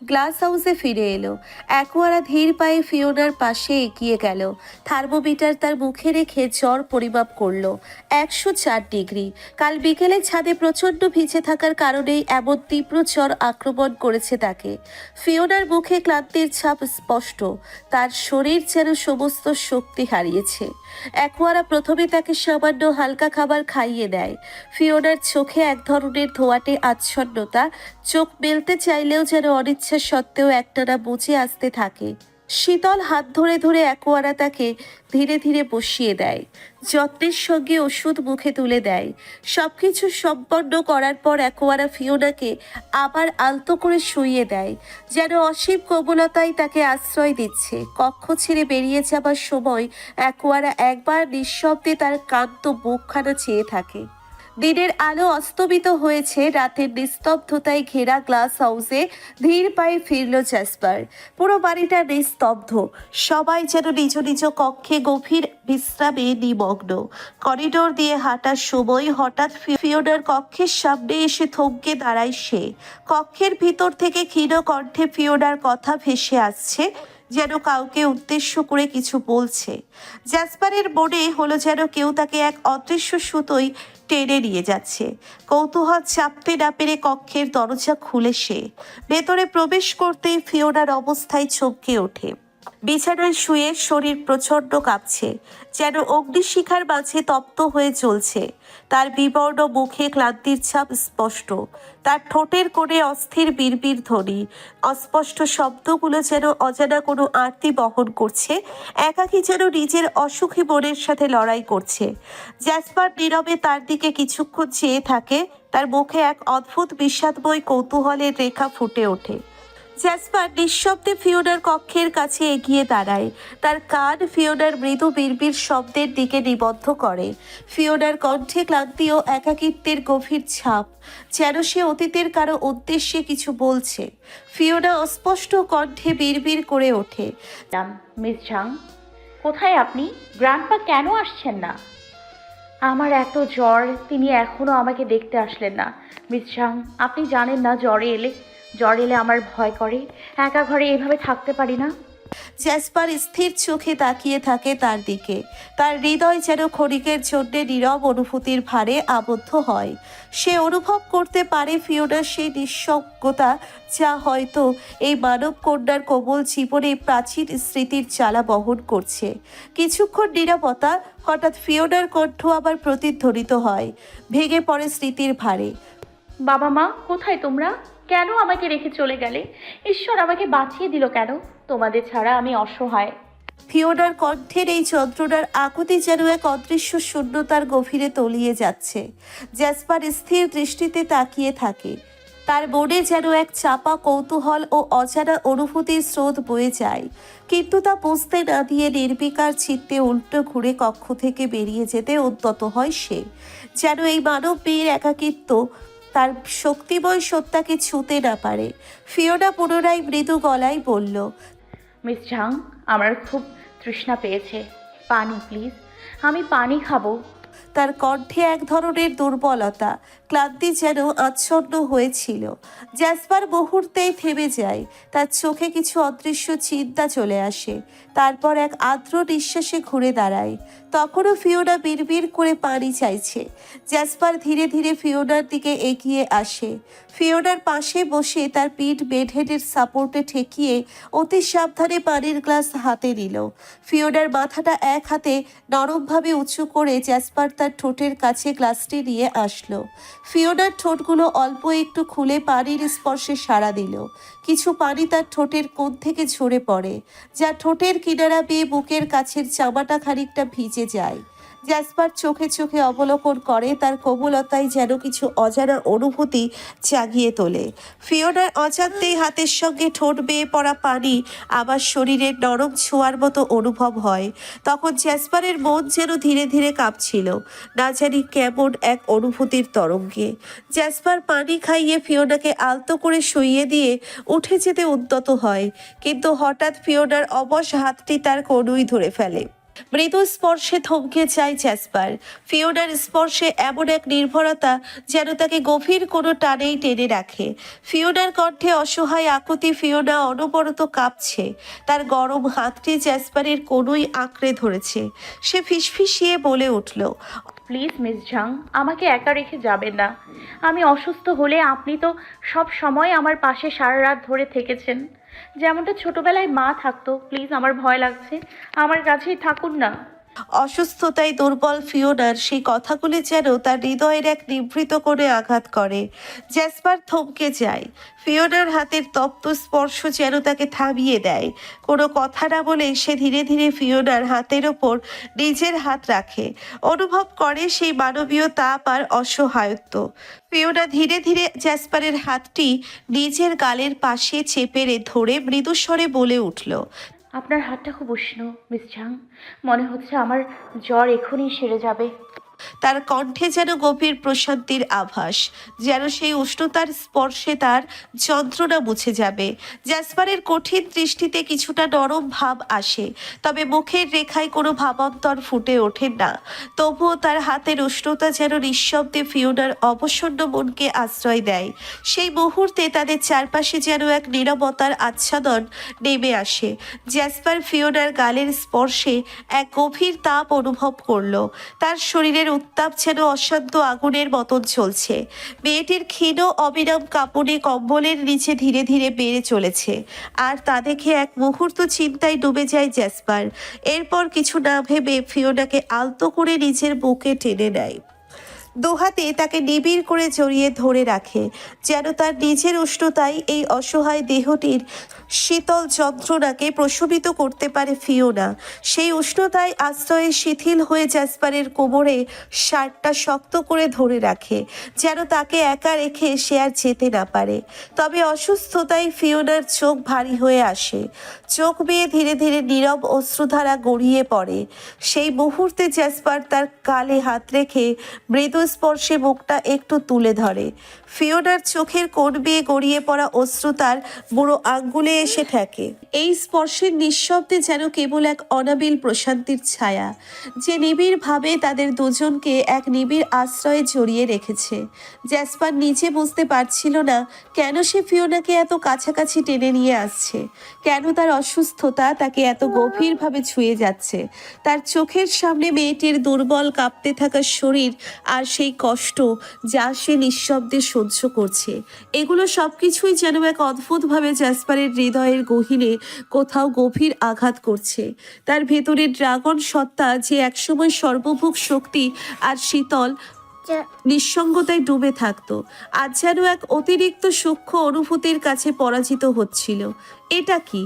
গ্লাস হাউসে ফিরে এলো। অ্যাকোয়ারা ধীর পায়ে ফিওনার পাশে এগিয়ে গেল। থার্মোমিটার তার মুখে রেখে জ্বর পরিমাপ করলো 104 ডিগ্রি। কাল বিকেলে ছাদে প্রচণ্ড ভিজে থাকার কারণেই এমন তীব্র জ্বর আক্রমণ করেছে তাকে। ফিওনার মুখে ক্লান্তির ছাপ স্পষ্ট, তার শরীর যেন সমস্ত শক্তি হারিয়েছে। অ্যাকোয়ারা প্রথমে তাকে সামান্য হালকা খাবার খাইয়ে দেয়। ফিওনার চোখে এক ধরনের ধোঁয়াটে আচ্ছন্নতা, চোখ মেলতে চাইলেও যেন অনিচ্ছা সত্ত্বেও একটানা বুঝে আসতে থাকে। শীতল হাত ধরে ধরে অ্যাকোয়ারা তাকে ধীরে ধীরে বসিয়ে দেয়, যত্নের সঙ্গে ওষুধ মুখে তুলে দেয়। সবকিছু সম্পন্ন করার পর অ্যাকোয়ারা ফিওনাকে আবার আলতো করে শুইয়ে দেয়, যেন অসীম কোমলতায় তাকে আশ্রয় দিচ্ছে। কক্ষ ছেড়ে বেরিয়ে যাবার সময় অ্যাকোয়ারা একবার নিঃশব্দে তার কান্ত মুখখানা চেয়ে থাকে। দিনের আলো অস্তমিত হয়েছে, রাতের নিস্তব্ধতায় ঘেরা গ্লাস হাউসে ধীর পায়ে ফিরল জ্যাসপার। পুরো বাড়িটা নিস্তব্ধ, সবাই যেন নিজ নিজ কক্ষে গভীর বিশ্রামে নিমগ্ন। করিডোর দিয়ে হাঁটার সময় হঠাৎ ফিওনার কক্ষের সামনে এসে থমকে দাঁড়ায় সে। কক্ষের ভিতর থেকে ক্ষীণ কণ্ঠে ফিওনার কথা ভেসে আসছে, যেন কাউকে উদ্দেশ্য করে কিছু বলছে। জ্যাসপারের মনে হলো যেন কেউ তাকে এক অদৃশ্য সুতোয় টেনে নিয়ে যাচ্ছে। কৌতূহল চাপতে না পেরে কক্ষের দরজা খুলে সে ভেতরে প্রবেশ করতে ফিওনার অবস্থায় চমকে ওঠে। বিছানায় শুয়ে শরীর প্রচণ্ড কাঁপছে, যেন অগ্নিশিখার মাঝে তপ্ত হয়ে চলছে। তার বিবর্ণ মুখে ক্লান্তির ছাপ স্পষ্ট, তার ঠোঁটের কোণে অস্থির বিড়বিড় ধ্বনি। অস্পষ্ট শব্দগুলো যেন অজানা কোনো আরতি বহন করছে, একাকী যেন নিজের অসুখী মনের সাথে লড়াই করছে। জ্যাসপার নীরবে তার দিকে কিছুক্ষণ চেয়ে থাকে, তার মুখে এক অদ্ভুত বিষাদময় কৌতূহলের রেখা ফুটে ওঠে। জ্যাসপার নিঃশব্দে ফিওনার কক্ষের কাছে এগিয়ে দাঁড়ায়, তার কান ফিওনার মৃদু বিড়বিড় শব্দের দিকে নিবদ্ধ করে। ফিওনার কণ্ঠে ক্লান্তি ও একাকিত্বের গভীর ছাপ, যেন সে অতীতের কারো উদ্দেশ্যে কিছু বলছে। ফিওনা অস্পষ্ট কণ্ঠে বিড়বিড় করে ওঠে, মিস ঝাং, কোথায় আপনি? গ্র্যান্ডপা কেন আসছেন না? আমার এত জ্বর, তিনি এখনো আমাকে দেখতে আসলেন না। মিস ঝাং, আপনি জানেন না জ্বর এলে আমার ভয় করে, একা ঘরে এভাবে থাকতে পারি না। জ্যাসপার স্থির চোখে তাকিয়ে থাকে তার দিকে, তার হৃদয় যেন ক্ষণিকের জন্য নীরব অনুভূতির ভারে আবদ্ধ হয়। সে অনুভব করতে পারে ফিওনার সেই নিঃসঙ্গতা, যা হয়তো এই মানব কন্যার কোমল জীবনে প্রাচীন স্মৃতির জ্বালা বহন করছে। কিছুক্ষণ নীরবতা, হঠাৎ ফিওনার কণ্ঠ আবার প্রতিধ্বনিত হয়, ভেঙে পড়ে স্মৃতির ভারে। বাবা মা কোথায় তোমরা? কেন আমাকে রেখে চলে গেলে? ঈশ্বর আমাকে বাঁচিয়ে দিল কেন? তোমাদের ছাড়া আমি অসহায়। ফিওনার কণ্ঠের এই যন্ত্রণার আকুতি যেন এক অদৃশ্য শূন্যতার গভীরে তলিয়ে যাচ্ছে। জ্যাসপার স্থির দৃষ্টিতে তাকিয়ে থাকে, তার মনে যেন এক চাপা কৌতূহল ও অজানা অনুভূতির স্রোত বয়ে যায়। কিন্তু তা বুঝতে না দিয়ে নির্বিকার চিত্তে উল্টো ঘুরে কক্ষ থেকে বেরিয়ে যেতে উদ্যত হয় সে, যেন এই মানব মেয়ের একাকিত্ব তার শক্তিময় সত্তাকে ছুঁতে না পারে। ফিওনা পুনরায় মৃদু গলায় বলল, মিস ঝাং, আমার খুব তৃষ্ণা পেয়েছে, পানি প্লিজ, আমি পানি খাবো। তার কণ্ঠে এক ধরনের দুর্বলতা, ক্লান্তি যেন আচ্ছন্ন হয়েছিল। জ্যাসপার মুহূর্তেই থেমে যায়, তার চোখে কিছু অদৃশ্য চিন্তা চলে আসে। তারপর এক আর্দ্র নিঃশ্বাসে ঘুরে দাঁড়ায়। তখনও ফিওনা বিড়বিড় করে পানি চাইছে। জ্যাসপার ধীরে ধীরে ফিওনার দিকে এগিয়ে আসে, ফিওনার পাশে বসে তার পিঠ বেডহেডের সাপোর্টে ঠেকিয়ে অতি সাবধানে পানির গ্লাস হাতে নিল। ফিওনার মাথাটা এক হাতে নরমভাবে উঁচু করে জ্যাসপার তার ঠোঁটের কাছে গ্লাসটি নিয়ে আসলো। ফিওনার ঠোঁটগুলো অল্প একটু খুলে পানির স্পর্শে সাড়া দিল। কিছু পানি তার ঠোঁটের কোণ থেকে ঝরে পড়ে, যা ঠোঁটের কিনারা বেয়ে বুকের কাছের জামাটা খানিকটা ভিজে যায়। জ্যাসপার চোখে চোখে অবলোকন করে, তার কোমলতায় যেন কিছু অজানা অনুভূতি জাগিয়ে তোলে। ফিওনার অজান্তেই হাতের সঙ্গে ঠোঁট বেয়ে পড়া পানি আবার শরীরের নরম ছোঁয়ার মতো অনুভব হয়। তখন জ্যাসপারের মন যেন ধীরে ধীরে কাঁপছিল, না জানি কেমন এক অনুভূতির তরঙ্গে। জ্যাসপার পানি খাইয়ে ফিওনাকে আলতো করে শুইয়ে দিয়ে উঠে যেতে উদ্যত হয়, কিন্তু হঠাৎ ফিওনার অবশ হাতটি তার কনুই ধরে ফেলে। মৃদু স্পর্শে থমকে যায় জ্যাসপার। ফিওনার স্পর্শে এমন এক নির্ভরতা যেন তাকে গভীর কোনো টানেই টেনে রাখে। ফিওনার কণ্ঠে অসহায় আকুতি, ফিওনা অনবরত কাঁপছে, তার গরম হাতটি জ্যাসপারের কোনোই আঁকড়ে ধরেছে। সে ফিসফিসিয়ে বলে উঠল, প্লিজ মিস ঝাং, আমাকে একা রেখে যাবেন না। আমি অসুস্থ হলে আপনি তো সব সময় আমার পাশে সারা রাত ধরে থেকেছেন, যেমনটা ছোটবেলায় মা থাকতো। প্লিজ, আমার ভয় লাগছে, আমার কাছেই থাকুন না। অসুস্থতায় দুর্বল ফিওনার সেই কথাগুলি যেন তার হৃদয়ের এক নিভৃত করে আঘাত করে। জ্যাসপার থমকে যায়। ফিওনার হাতের তপ্ত স্পর্শ যেন তাকে থামিয়ে দেয়। কোনো কথা না বলে সে ধীরে ধীরে ফিওনার হাতের ওপর নিজের হাত রাখে। অনুভব করে সেই মানবীয় তাপ আর অসহায়ত্ব। ফিওনা ধীরে ধীরে জ্যাসপারের হাতটি নিজের গালের পাশে চেপে ধরে মৃদুস্বরে বলে উঠল, আপনার হাতটা খুব উষ্ণ মিস ঝাং। মনে হচ্ছে আমার জ্বর এখনই সেরে যাবে। তার কণ্ঠে যেন গভীর প্রশান্তির আভাস, যেন সেই উষ্ণতার স্পর্শে তার যন্ত্রণা মুছে যাবে। জ্যাসপারের কঠিন দৃষ্টিতে কিছুটা নরম ভাব আসে, তবে মুখের রেখায় কোনো ভাবান্তর ফুটে ওঠে না। তবুও তার হাতের উষ্ণতা যেন নিঃশব্দে ফিওনার অবসন্ন মনকে আশ্রয় দেয়। সেই মুহূর্তে তাদের চারপাশে যেন এক নীরবতার আচ্ছাদন নেমে আসে। জ্যাসপার ফিওনার গালের স্পর্শে এক গভীর তাপ অনুভব করলো। তার শরীরের উত্তাপ যেন অশান্ত আগুনের মতন চলছে। মেয়েটির ক্ষীণ অবিরাম কাঁপুনি কম্বলের নিচে ধীরে ধীরে বেড়ে চলেছে, আর তা দেখে এক মুহূর্ত চিন্তায় ডুবে যায় জ্যাসপার। এরপর কিছু না ভেবে ফিওনাকে আলতো করে নিজের বুকে টেনে নেয়। দুহাতে তাকে নিবিড় করে জড়িয়ে ধরে রাখে, যেন তার নিজের উষ্ণতায় এই অসহায় দেহটির শীতল যন্ত্রণাকে প্রশমিত করতে পারে ফিওনা। সেই উষ্ণতায় আশ্রয়ে শিথিল হয়ে জ্যাসপারের কোমরে শার্টটা শক্ত করে ধরে রাখে, যেন তাকে একা রেখে সে আর যেতে না পারে। তবে অসুস্থতায় ফিওনার চোখ ভারী হয়ে আসে, চোখ বেয়ে ধীরে ধীরে নীরব অশ্রুধারা গড়িয়ে পড়ে। সেই মুহূর্তে জ্যাসপার তার গালে হাত রেখে মৃদু স্পর্শে মুখটা একটু তুলে ধরে। ফিওনার চোখের কোণ বেয়ে গড়িয়ে পড়া অশ্রু তার বুড়ো আঙ্গুলে এসে ঠেকে। এই স্পর্শের নিঃশব্দে যেন কেবল এক অনাবিল প্রশান্তির ছায়া, যে নিবিড়ভাবে তাদের দুজনকে এক নিবিড় আশ্রয়ে জড়িয়ে রেখেছে। জ্যাসপার নিজে বুঝতে পারছিল না কেন সে ফিওনাকে এত কাছাকাছি টেনে নিয়ে আসছে, কেন তার অসুস্থতা তাকে এত গভীরভাবে ছুঁয়ে যাচ্ছে। তার চোখের সামনে মেয়েটির দুর্বল কাঁপতে থাকা শরীর আর সেই কষ্ট যা সে নিঃশব্দে সহ্য করছে, এগুলো সবকিছুই যেন এক অদ্ভুতভাবে জ্যাসপারের হৃদয়ের গহীনে কোথাও গভীর আঘাত করছে। তার ভেতরের ড্রাগন সত্তা, যে একসময় সর্বভোগ শক্তি আর শীতল নিঃসঙ্গতায় ডুবে থাকতো, আজ যেন এক অতিরিক্ত সূক্ষ্ম অনুভূতির কাছে পরাজিত হচ্ছিল। এটা কি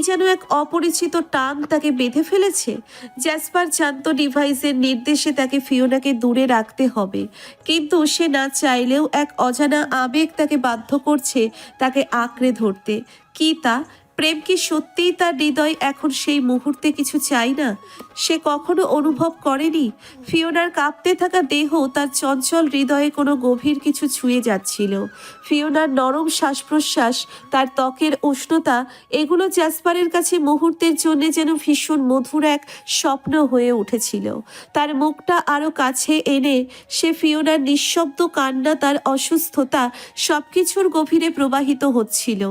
যেন এক অপরিচিত টান তাকে বেঁধে ফেলেছে। জ্যাসপার জানতো ডিভাইসের নির্দেশে তাকে ফিওনাকে দূরে রাখতে হবে, কিন্তু সে না চাইলেও এক অজানা আবেগ তাকে বাধ্য করছে তাকে আঁকড়ে ধরতে। কি তা? প্রেম কি সত্যিই তার হৃদয় এখন সেই মুহূর্তে কিছু চাই না? সে কখনো অনুভব করেনি ফিওনার কাঁপতে থাকা দেহ তার চঞ্চল হৃদয়ে কোনো গভীর কিছু ছুঁয়ে যাচ্ছিল। ফিওনার নরম শ্বাস প্রশ্বাস, তার ত্বকের উষ্ণতা, এগুলো জ্যাসপারের কাছে মুহূর্তের জন্য যেন ভীষণ মধুর এক স্বপ্ন হয়ে উঠেছিল। তার মুখটা আরো কাছে এনে সে ফিওনার নিঃশব্দ কান্না, তার অসুস্থতা, সবকিছুর গভীরে প্রবাহিত হচ্ছিল।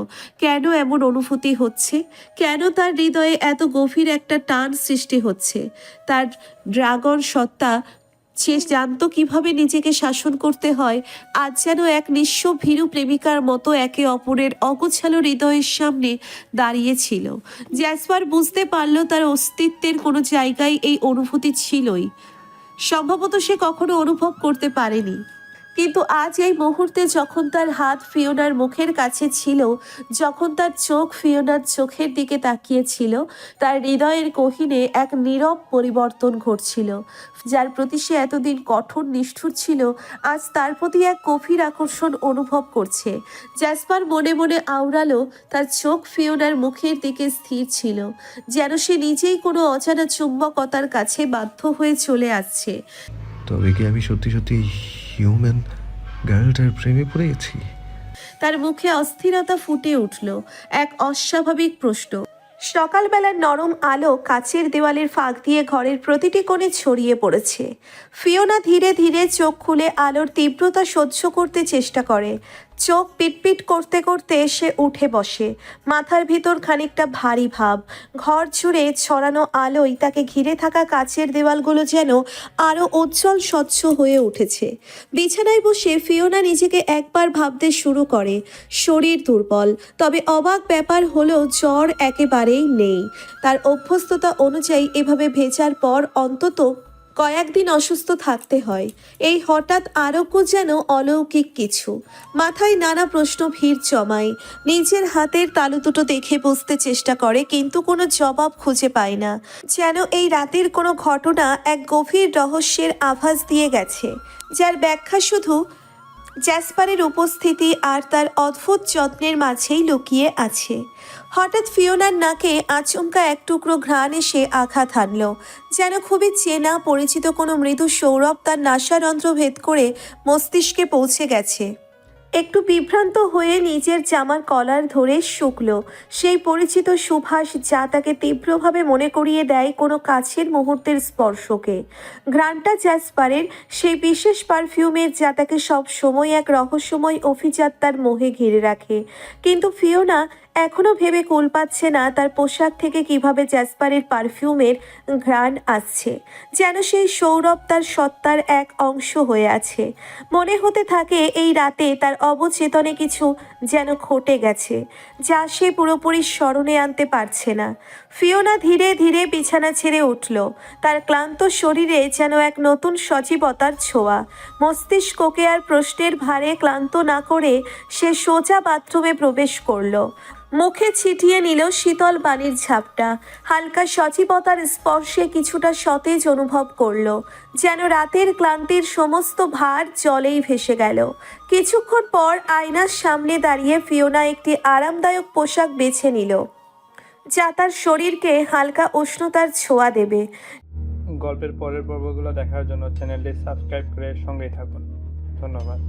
কেন এমন অনুভূতি হচ্ছে? কেন তার হৃদয়ে এত গভীর একটা টান সৃষ্টি হচ্ছে? তার ড্রাগন সত্তা, সে জানতো কিভাবে নিজেকে শাসন করতে হয়, আজ যেন এক নিঃস্ব ভীরু প্রেমিকার মতো একে অপরের অগোছালো হৃদয়ের সামনে দাঁড়িয়েছিল। জ্যাসপার বুঝতে পারল তার অস্তিত্বের কোনো জায়গায় এই অনুভূতি ছিলই। সম্ভবত সে কখনো অনুভব করতে পারেনি, কিন্তু আজ এই মুহূর্তে যখন তার হাত ফিওনার মুখের কাছে ছিল, যখন তার চোখ ফিওনার চোখের দিকে তাকিয়েছিল, তার হৃদয়ের গহীনে এক নীরব পরিবর্তন ঘটছিল। যার প্রতি সে এতদিন কঠোর নিষ্ঠুর ছিল, আজ তার প্রতি এক গভীর আকর্ষণ অনুভব করছে। জ্যাসপার মনে মনে আওড়ালো, তার চোখ ফিওনার মুখের দিকে স্থির ছিল, যেন সে নিজেই কোনো অজানা চুম্বকতার কাছে বাধ্য হয়ে চলে আসছে। তবে কি আমি সত্যি সত্যি হিউম্যান গার্লটার প্রেমে পড়ে গেছি? তার মুখে অস্থিরতা ফুটে উঠল, এক অস্বাভাবিক প্রশ্ন। সকালবেলার নরম আলো কাচের দেওয়ালের ফাঁক দিয়ে ঘরের প্রতিটি কোণে ছড়িয়ে পড়েছে। ফিওনা ধীরে ধীরে চোখ খুলে আলোর তীব্রতা সহ্য করতে চেষ্টা করে। চোখ পিটপিট করতে করতে সে উঠে বসে। মাথার ভিতর খানিকটা ভারী ভাব। ঘর জুড়ে ছড়ানো আলোয় তাকে ঘিরে থাকা কাচের দেওয়ালগুলো যেন আরও উজ্জ্বল স্বচ্ছ হয়ে উঠেছে। বিছানায় বসে ফিওনা নিজেকে একবার ভাবতে শুরু করে। শরীর দুর্বল, তবে অবাক ব্যাপার হলো জ্বর একেবারেই নেই। তার অভ্যস্ততা অনুযায়ী এভাবে ভেজার পর অন্তত কয়েকদিন অসুস্থ থাকতে হয়। এই হঠাৎ আরোগ্য যেন অলৌকিক কিছু। মাথায় নানা প্রশ্ন ভিড় জমায়। নিজের হাতের তালু দুটো দেখে বুঝতে চেষ্টা করে, কিন্তু কোনো জবাব খুঁজে পায় না। যেন এই রাতের কোনো ঘটনা এক গভীর রহস্যের আভাস দিয়ে গেছে, যার ব্যাখ্যা শুধু জ্যাসপারের উপস্থিতি আর তার অদ্ভুত যত্নের মাঝেই লুকিয়ে আছে। হঠাৎ ফিওনার নাকে আচমকা এক টুকরো ঘ্রাণ এসে আঘাত হানল। যেন খুবই চেনা পরিচিত কোনো মৃদু সৌরভ তার নাসারন্ধ্র ভেদ করে মস্তিষ্কে পৌঁছে গেছে। একটু বিভ্রান্ত হয়ে নিজের জামার কলার ধরে শুকল সেই পরিচিত সুভাষ, যা তাকে তীব্রভাবে মনে করিয়ে দেয় কোনো কাছের মুহূর্তের স্পর্শকে। ঘ্রাণটা জ্যাসপারের সেই বিশেষ পারফিউমের, যা তাকে সব সময় এক রহস্যময় অভিজাত্যার মোহে ঘিরে রাখে। কিন্তু ফিওনা এখনও ভেবে কুল পাচ্ছে না তার পোশাক থেকে কিভাবে জ্যাসপারের পারফিউমের ঘ্রাণ আসছে। যেন সেই সৌরভ তার সত্তার এক অংশ হয়ে আছে। মনে হতে থাকে এই রাতে তার অবচেতনে কিছু যেন ঘটে গেছে, যা সে পুরোপুরি স্মরণে আনতে পারছে না। ফিওনা ধীরে ধীরে বিছানা ছেড়ে উঠল। তার ক্লান্ত শরীরে যেন এক নতুন সজীবতার ছোঁয়া। মস্তিষ্ককে আর প্রশ্নের ভারে ক্লান্ত না করে সে সোজা বাথরুমে প্রবেশ করল। মুখে ছিটিয়ে নিল শীতল পানির ঝাপটা। হালকা সজীবতার স্পর্শে কিছুটা সতেজ অনুভব করল, যেন রাতের ক্লান্তির সমস্ত ভার জলেই ভেসে গেল। কিছুক্ষণ পর আয়নার সামনে দাঁড়িয়ে ফিওনা একটি আরামদায়ক পোশাক বেছে নিল, যা তার শরীরকে হালকা উষ্ণতার ছোঁয়া দেবে। গল্পের পরের পর্বগুলো দেখার জন্য চ্যানেলটি সাবস্ক্রাইব করে সঙ্গেই থাকুন। ধন্যবাদ।